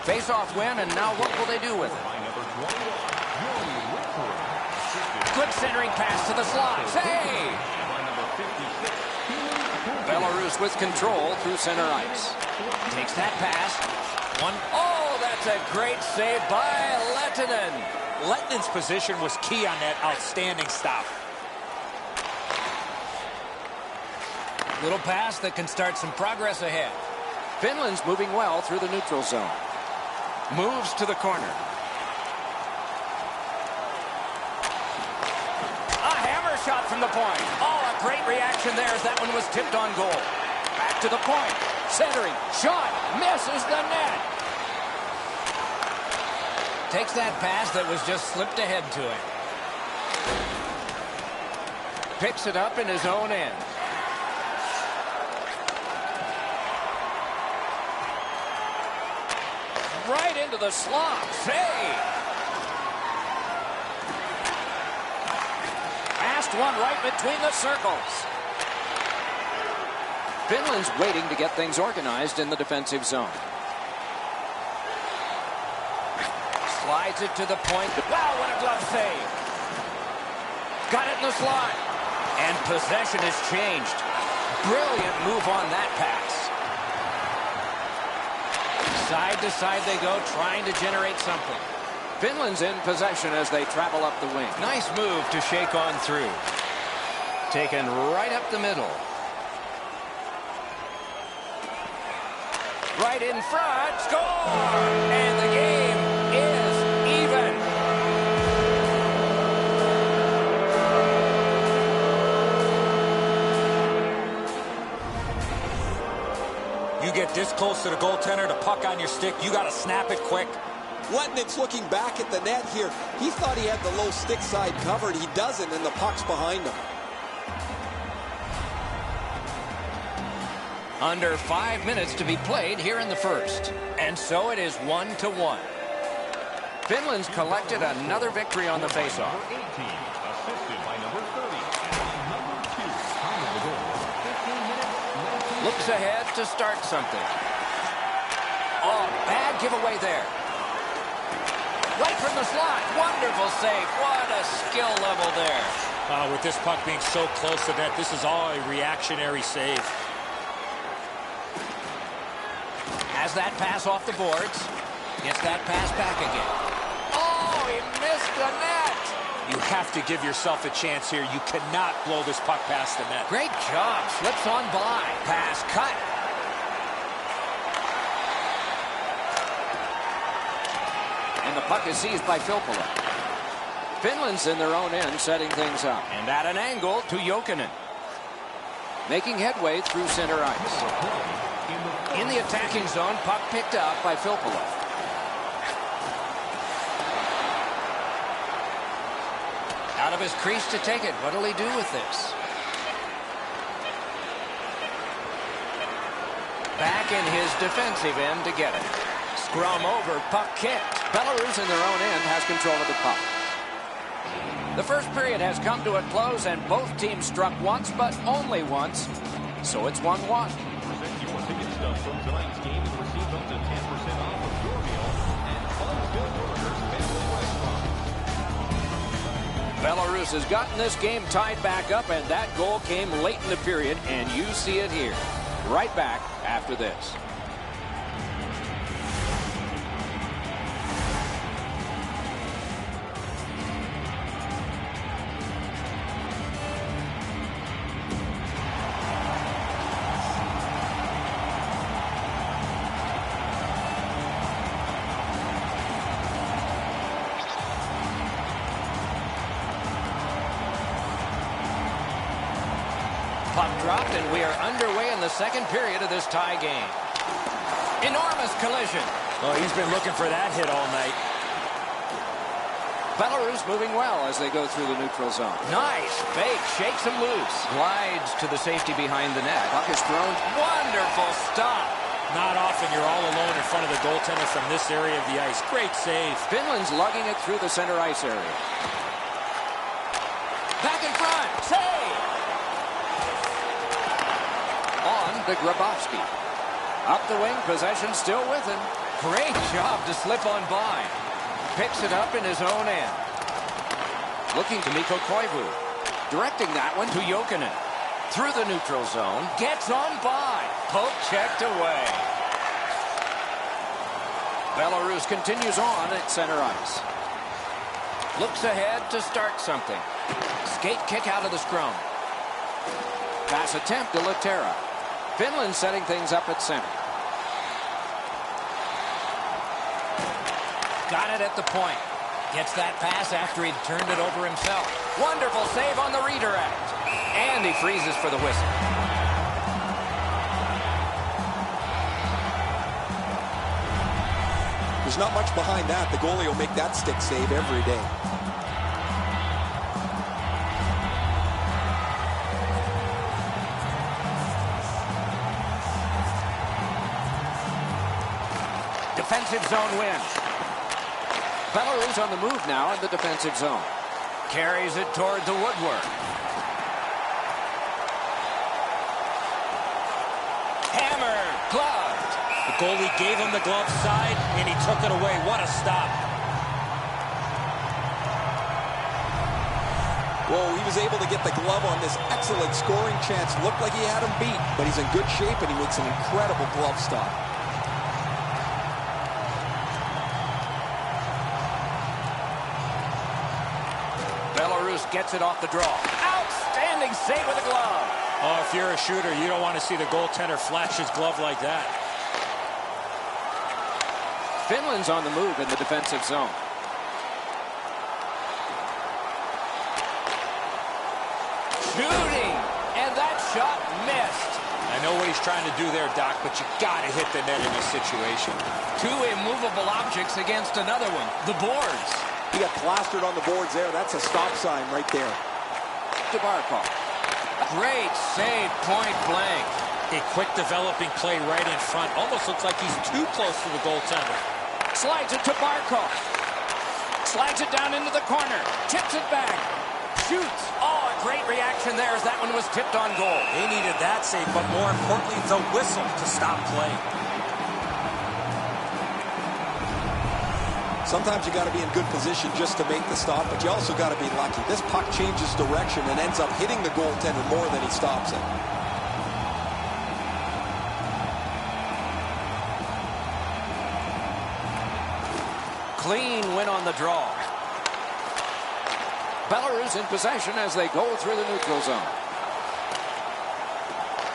Face-off win, and now what will they do with it? Good centering pass to the slot. Save! Belarus with control through center ice. Takes that pass. One. Oh, that's a great save by Lehtinen. Lehtinen's position was key on that outstanding stop. Little pass that can start some progress ahead. Finland's moving well through the neutral zone. Moves to the corner. A hammer shot from the point. Oh, a great reaction there as that one was tipped on goal. Back to the point. Centering. Shot. Misses the net. Takes that pass that was just slipped ahead to him. Picks it up in his own end. Right into the slot. Save. Fast one right between the circles. Finland's waiting to get things organized in the defensive zone. Slides it to the point. Wow, what a glove save. Got it in the slot. And possession has changed. Brilliant move on that pass. Side to side they go, trying to generate something. Finland's in possession as they travel up the wing. Nice move to shake on through. Taken right up the middle. Right in front. Score! And the game is even. You get this close to the goaltender, the puck on your stick, you got to snap it quick. Letnick's looking back at the net here. He thought he had the low stick side covered. He doesn't, and the puck's behind him. Under 5 minutes to be played here in the first. And so it is 1-1. Finland's collected another victory on the faceoff. Number 18, assisted by number 30. Number 2, time of the goal, 15 minutes, 19. Looks ahead to start something. Oh, bad giveaway there. Right from the slot. Wonderful save. What a skill level there. With this puck being so close to net, this is all a reactionary save. Has that pass off the boards. Gets that pass back again. Oh, he missed the net. You have to give yourself a chance here. You cannot blow this puck past the net. Great job. Slips on by. Pass cut. And the puck is seized by Filppula. Finland's in their own end, setting things up. And at an angle to Jokinen. Making headway through center ice. In the attacking zone, puck picked up by Filppula. Out of his crease to take it. What'll he do with this? Back in his defensive end to get it. Scrum over, puck kicked. Belarus in their own end has control of the puck. The first period has come to a close, and both teams struck once, but only once. So it's 1-1. Present your ticket stubs from tonight's game and receive up to 10% off of your meal at Huntsville Burgers Family Restaurant. Belarus has gotten this game tied back up, and that goal came late in the period, and you see it here. Right back after this. Puck dropped, and we are underway in the second period of this tie game. Enormous collision. Oh, he's been looking for that hit all night. Belarus moving well as they go through the neutral zone. Nice fake, shakes him loose. Glides to the safety behind the net. Puck is thrown. Wonderful stop. Not often you're all alone in front of the goaltender from this area of the ice. Great save. Finland's lugging it through the center ice area. Back in front. Save. On to Grabowski. Up the wing, possession still with him. Great job to slip on by. Picks it up in his own end. Looking to Mikko Koivu. Directing that one to Jokinen. Through the neutral zone. Gets on by. Poke checked away. Belarus continues on at center ice. Looks ahead to start something. Skate kick out of the scrum. Pass attempt to Laterra. Finland setting things up at center. Got it at the point. Gets that pass after he'd turned it over himself. Wonderful save on the redirect. And he freezes for the whistle. There's not much behind that. The goalie will make that stick save every day. Defensive zone win. Belarus on the move now in the defensive zone. Carries it toward the woodwork. Hammered, gloved. The goalie gave him the glove side, and he took it away. What a stop. Whoa, he was able to get the glove on this excellent scoring chance. Looked like he had him beat, but he's in good shape, and he makes an incredible glove stop. Belarus gets it off the draw. Outstanding save with the glove. Oh, if you're a shooter, you don't want to see the goaltender flash his glove like that. Finland's on the move in the defensive zone. Shooting, and that shot missed. I know what he's trying to do there, Doc, but you got to hit the net in this situation. Two immovable objects against another one, the boards. He got plastered on the boards there. That's a stop sign right there. DeBarco. Great save, point blank. A quick developing play right in front. Almost looks like he's too close to the goaltender. Slides it to Barco. Slides it down into the corner. Tips it back. Shoots. Oh, a great reaction there as that one was tipped on goal. They needed that save, but more importantly, the whistle to stop play. Sometimes you got to be in good position just to make the stop, but you also got to be lucky. This puck changes direction and ends up hitting the goaltender more than he stops it. Clean win on the draw. Belarus in possession as they go through the neutral zone.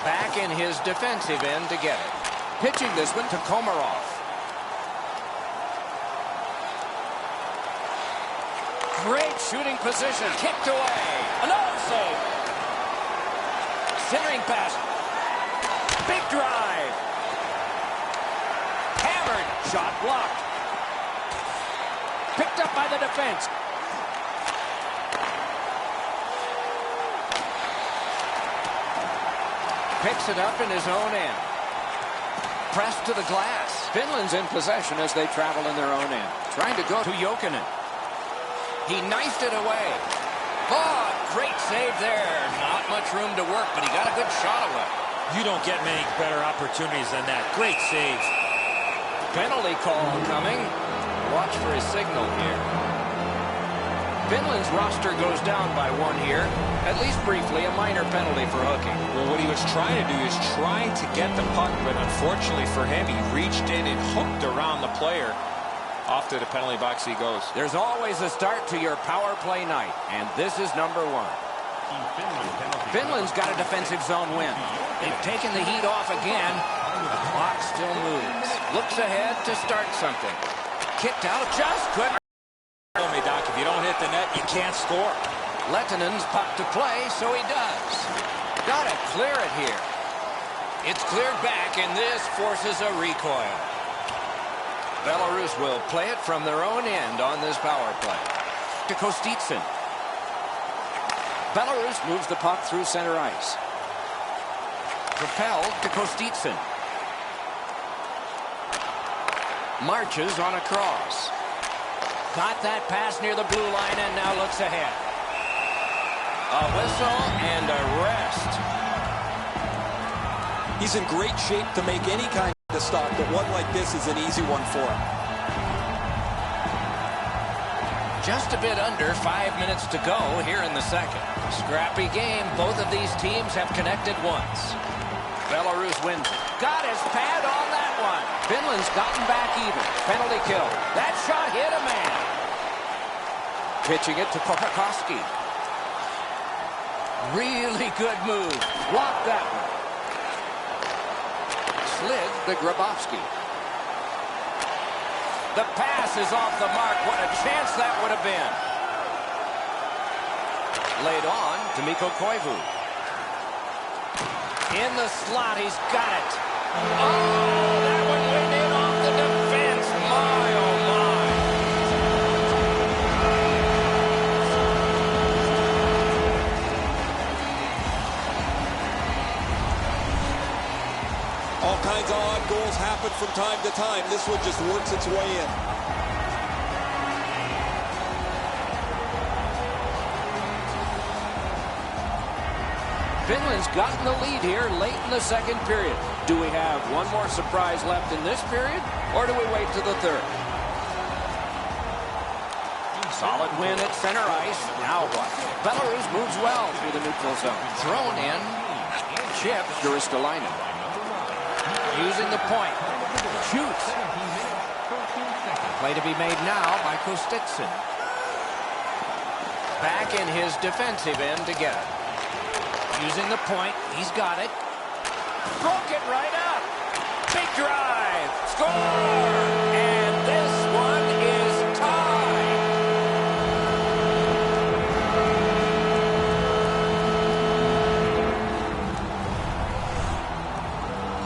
Back in his defensive end to get it. Pitching this one to Komarov. Great shooting position. Kicked away. Another save. Centering pass. Big drive. Hammered. Shot blocked. Picked up by the defense. Picks it up in his own end. Pressed to the glass. Finland's in possession as they travel in their own end. Trying to go to Jokinen. He knifed it away. Oh, great save there. Not much room to work, but he got a good shot away. You don't get many better opportunities than that. Great save. Penalty call coming. Watch for his signal here. Finland's roster goes down by one here. At least briefly, a minor penalty for hooking. Well, what he was trying to do is trying to get the puck, but unfortunately for him, he reached in and hooked around the player. Off to the penalty box he goes. There's always a start to your power play night, and this is number one. Finland's got a defensive zone win. They've taken the heat off again. The clock still moves. Looks ahead to start something. Kicked out, just couldn't. Tell me, Doc, if you don't hit the net, you can't score. Lettinen's puck to play, so he does. Got to clear it here. It's cleared back, and this forces a recoil. Belarus will play it from their own end on this power play. To Kostitsyn. Belarus moves the puck through center ice. Propelled to Kostitsyn. Marches on a cross. Got that pass near the blue line and now looks ahead. A whistle and a rest. He's in great shape to make any kind of stop, but one like this is an easy one for him. Just a bit under 5 minutes to go here in the second. Scrappy game. Both of these teams have connected once. Belarus wins. Got his pad on that one. Finland's gotten back even. Penalty kill. That shot hit a man. Pitching it to Kopakoski. Really good move. Blocked that one. Slid to Grabowski. The pass is off the mark. What a chance that would have been. Laid on to Mikko Koivu. In the slot, he's got it. Oh, that one went in off the defense. My, oh, my. All kinds of odd goals happen from time to time. This one just works its way in. Finland's gotten the lead here late in the second period. Do we have one more surprise left in this period, or do we wait to the third? Solid win at center ice. Now what? Belarus moves well through the neutral zone. Thrown in. Chip to Ristolainen. Using the point. Shoots. Play to be made now by Kostitsyn. Back in his defensive end to get it. Using the point. He's got it. Broke it right up. Big drive. Score! And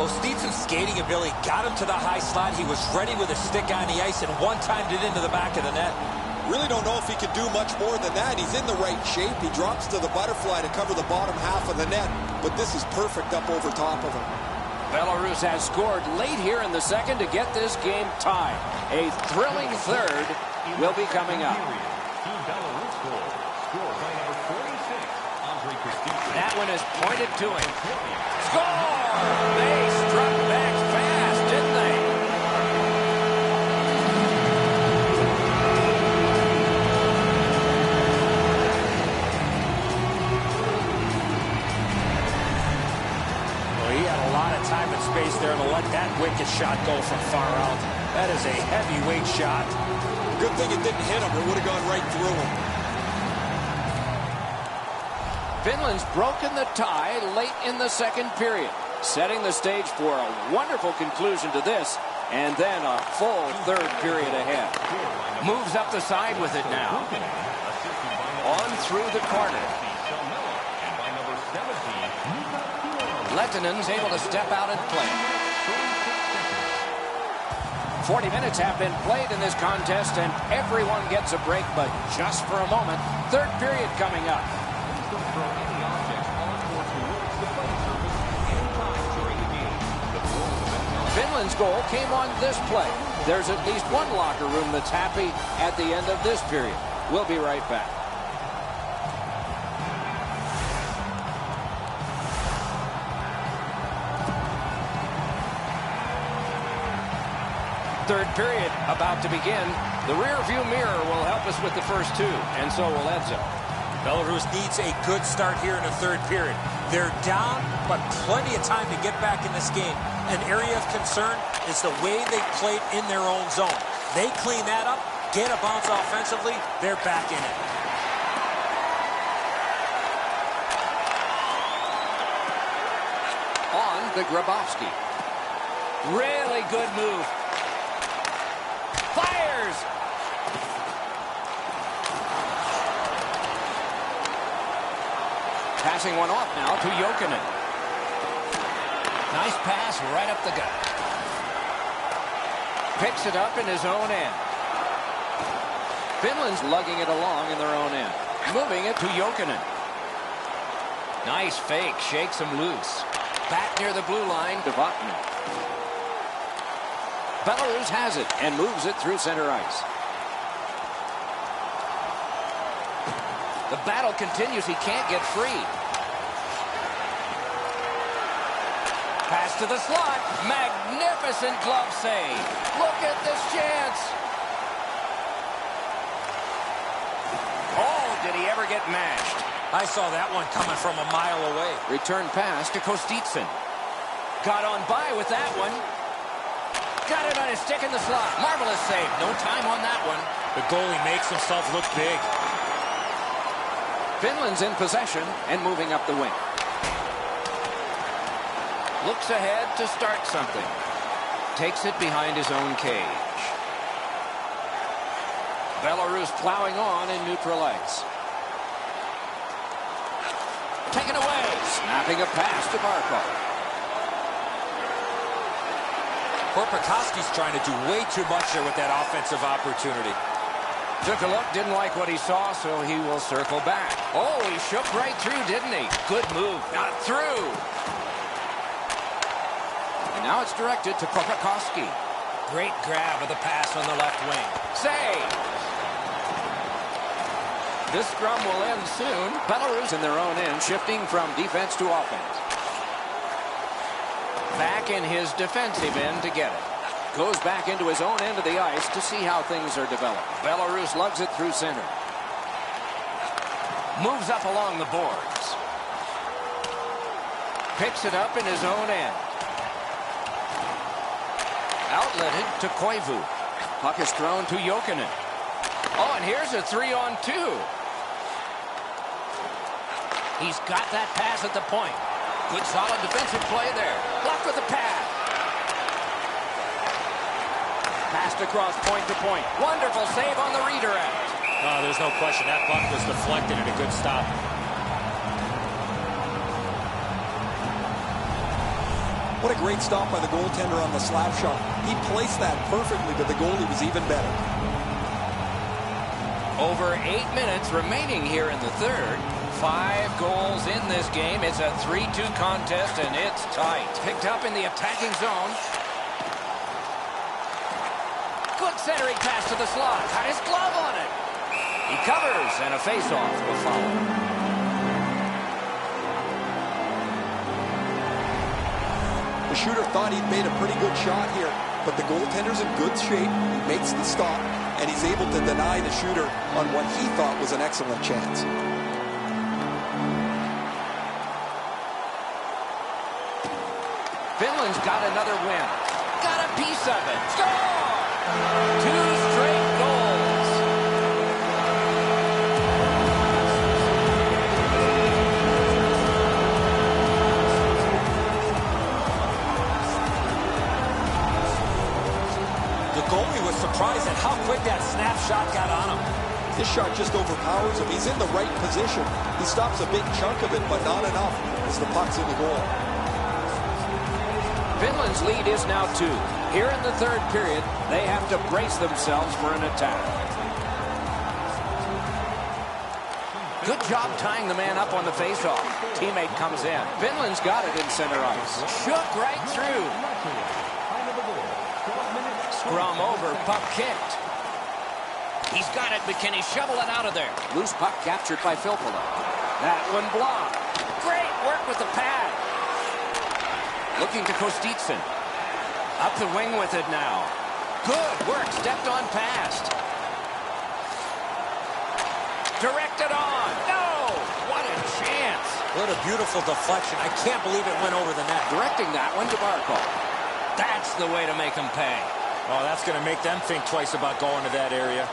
Kostitsyn's skating ability got him to the high slot. He was ready with a stick on the ice and one-timed it into the back of the net. Really don't know if he can do much more than that. He's in the right shape. He drops to the butterfly to cover the bottom half of the net. But this is perfect up over top of him. Belarus has scored late here in the second to get this game tied. A thrilling third will be coming up. Team Belarus goal, scored by number 46, Andre Kostitsyn. That one is pointed to him. Score! They struck back fast, didn't they? Well, he had a lot of time and space there to let that wicked shot go from far out. That is a heavyweight shot. Good thing it didn't hit him. It would have gone right through him. Finland's broken the tie late in the second period, setting the stage for a wonderful conclusion to this, and then a full third period ahead. Moves up the side with it now. On through the corner. Lettinen's able to step out and play. 40 minutes have been played in this contest, and everyone gets a break, but just for a moment. Third period coming up. Finland's goal came on this play. There's at least one locker room that's happy at the end of this period. We'll be right back. Third period about to begin. The rear view mirror will help us with the first two, and so will Edzo. Belarus needs a good start here in the third period. They're down, but plenty of time to get back in this game. An area of concern is the way they played in their own zone. They clean that up, get a bounce offensively, they're back in it. On to Grabowski. Really good move. Fires! Passing one off now to Jokinen. Nice pass right up the gut. Picks it up in his own end. Finland's lugging it along in their own end. Moving it to Jokinen. Nice fake, shakes him loose. Back near the blue line to Vatanen. Belarus has it and moves it through center ice. The battle continues. He can't get free. Pass to the slot. Magnificent glove save. Look at this chance. Oh, did he ever get mashed? I saw that one coming from a mile away. Return pass to Kostitsyn. Got on by with that one. Got it on his stick in the slot. Marvelous save. No time on that one. The goalie makes himself look big. Finland's in possession and moving up the wing. Looks ahead to start something. Takes it behind his own cage. Belarus plowing on in neutral ice. Taken away. Snapping a pass to Barkov. Korpikoski's trying to do way too much there with that offensive opportunity. Took a look, didn't like what he saw, so he will circle back. Oh, he shook right through, didn't he? Good move. Got through. And now it's directed to Korpikoski. Great grab of the pass on the left wing. Save. This scrum will end soon. Belarus in their own end, shifting from defense to offense. Back in his defensive end to get it. Goes back into his own end of the ice to see how things are developed. Belarus lugs it through center. Moves up along the boards. Picks it up in his own end. Outletted to Koivu. Puck is thrown to Jokinen. Oh, and here's a 3-on-2. He's got that pass at the point. Good solid defensive play there. Blocked with the pad. Passed across point to point. Wonderful save on the redirect. Oh, there's no question. That puck was deflected and a good stop. What a great stop by the goaltender on the slap shot. He placed that perfectly, but the goalie was even better. Over 8 minutes remaining here in the third. 5 goals in this game. It's a 3-2 contest, and it's tight. Picked up in the attacking zone. Good centering pass to the slot. Got his glove on it. He covers, and a face-off will follow. The shooter thought he'd made a pretty good shot here, but the goaltender's in good shape. He makes the stop, and he's able to deny the shooter on what he thought was an excellent chance. Finland's got another win. Got a piece of it. Score! 2 straight goals. The goalie was surprised at how quick that snap shot got on him. This shot just overpowers him. He's in the right position. He stops a big chunk of it, but not enough as the puck's in the goal. Finland's lead is now 2. Here in the third period, they have to brace themselves for an attack. Good job tying the man up on the faceoff. Teammate comes in. Finland's got it in center ice. Shook right through. Scrum over, puck kicked. He's got it, but can he shovel it out of there? Loose puck captured by Filppula. That one blocked. Great work with the pad. Looking to Kostitsin. Up the wing with it now. Good work. Stepped on past. Directed on. No! What a chance. What a beautiful deflection. I can't believe it went over the net. Directing that one to Barkov. That's the way to make them pay. Oh, that's going to make them think twice about going to that area.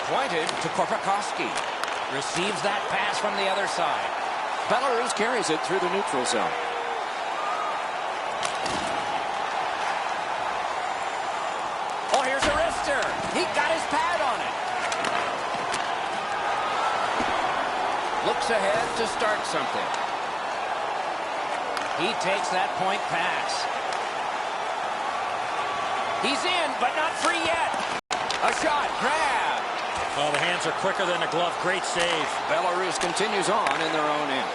Pointed to Korpikoski. Receives that pass from the other side. Belarus carries it through the neutral zone. Oh, here's a wrister. He got his pad on it. Looks ahead to start something. He takes that point pass. He's in, but not free yet. A shot, grab. Well, the hands are quicker than a glove. Great save. Belarus continues on in their own end.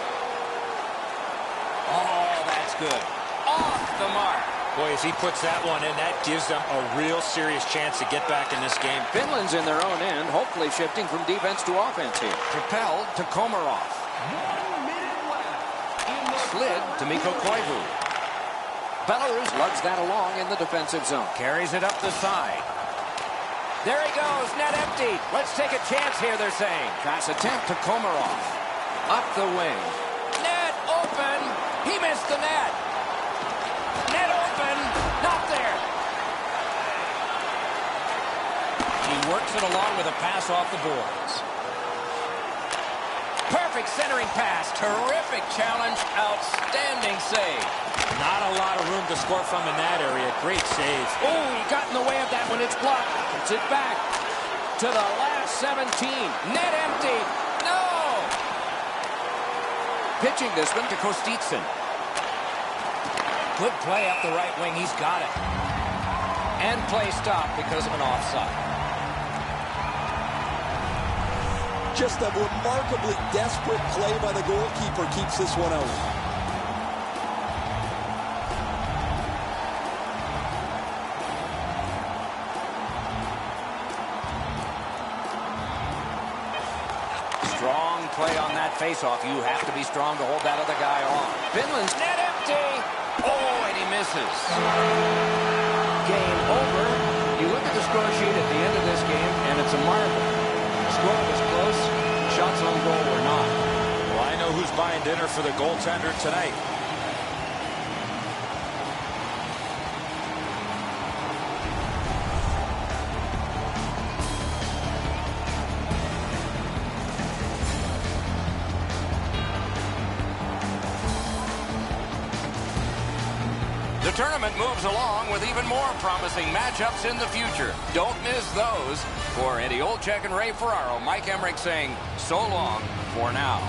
Oh, that's good. Off the mark. Boy, as he puts that one in, that gives them a real serious chance to get back in this game. Finland's in their own end, hopefully shifting from defense to offense here. Propelled to Komarov. 1 minute left. Slid to Mikko Koivu. Belarus lugs that along in the defensive zone. Carries it up the side. There he goes, net empty. Let's take a chance here, they're saying. Pass attempt to Komarov. Up the wing. Net open. He missed the net. Net open. Not there. He works it along with a pass off the boards. Perfect centering pass. Terrific challenge. Outstanding save. Not a lot of room to score from in that area. Great save. Oh, he got in the way of that when it's blocked. Puts it back to the last 17. Net empty. No! Pitching this one to Kostitsin. Good play up the right wing. He's got it. And play stopped because of an offside. Just a remarkably desperate play by the goalkeeper keeps this one out. Strong play on that faceoff. You have to be strong to hold that other guy off. Finland's net empty. Oh, and he misses. Game over. You look at the score sheet at the end of this game, and it's a marvel. The score was close. Shots on goal were not. Well, I know who's buying dinner for the goaltender tonight. The tournament moves along with even more promising matchups in the future. Don't miss those. For Eddie Olczyk and Ray Ferraro, Mike Emmerich saying so long for now.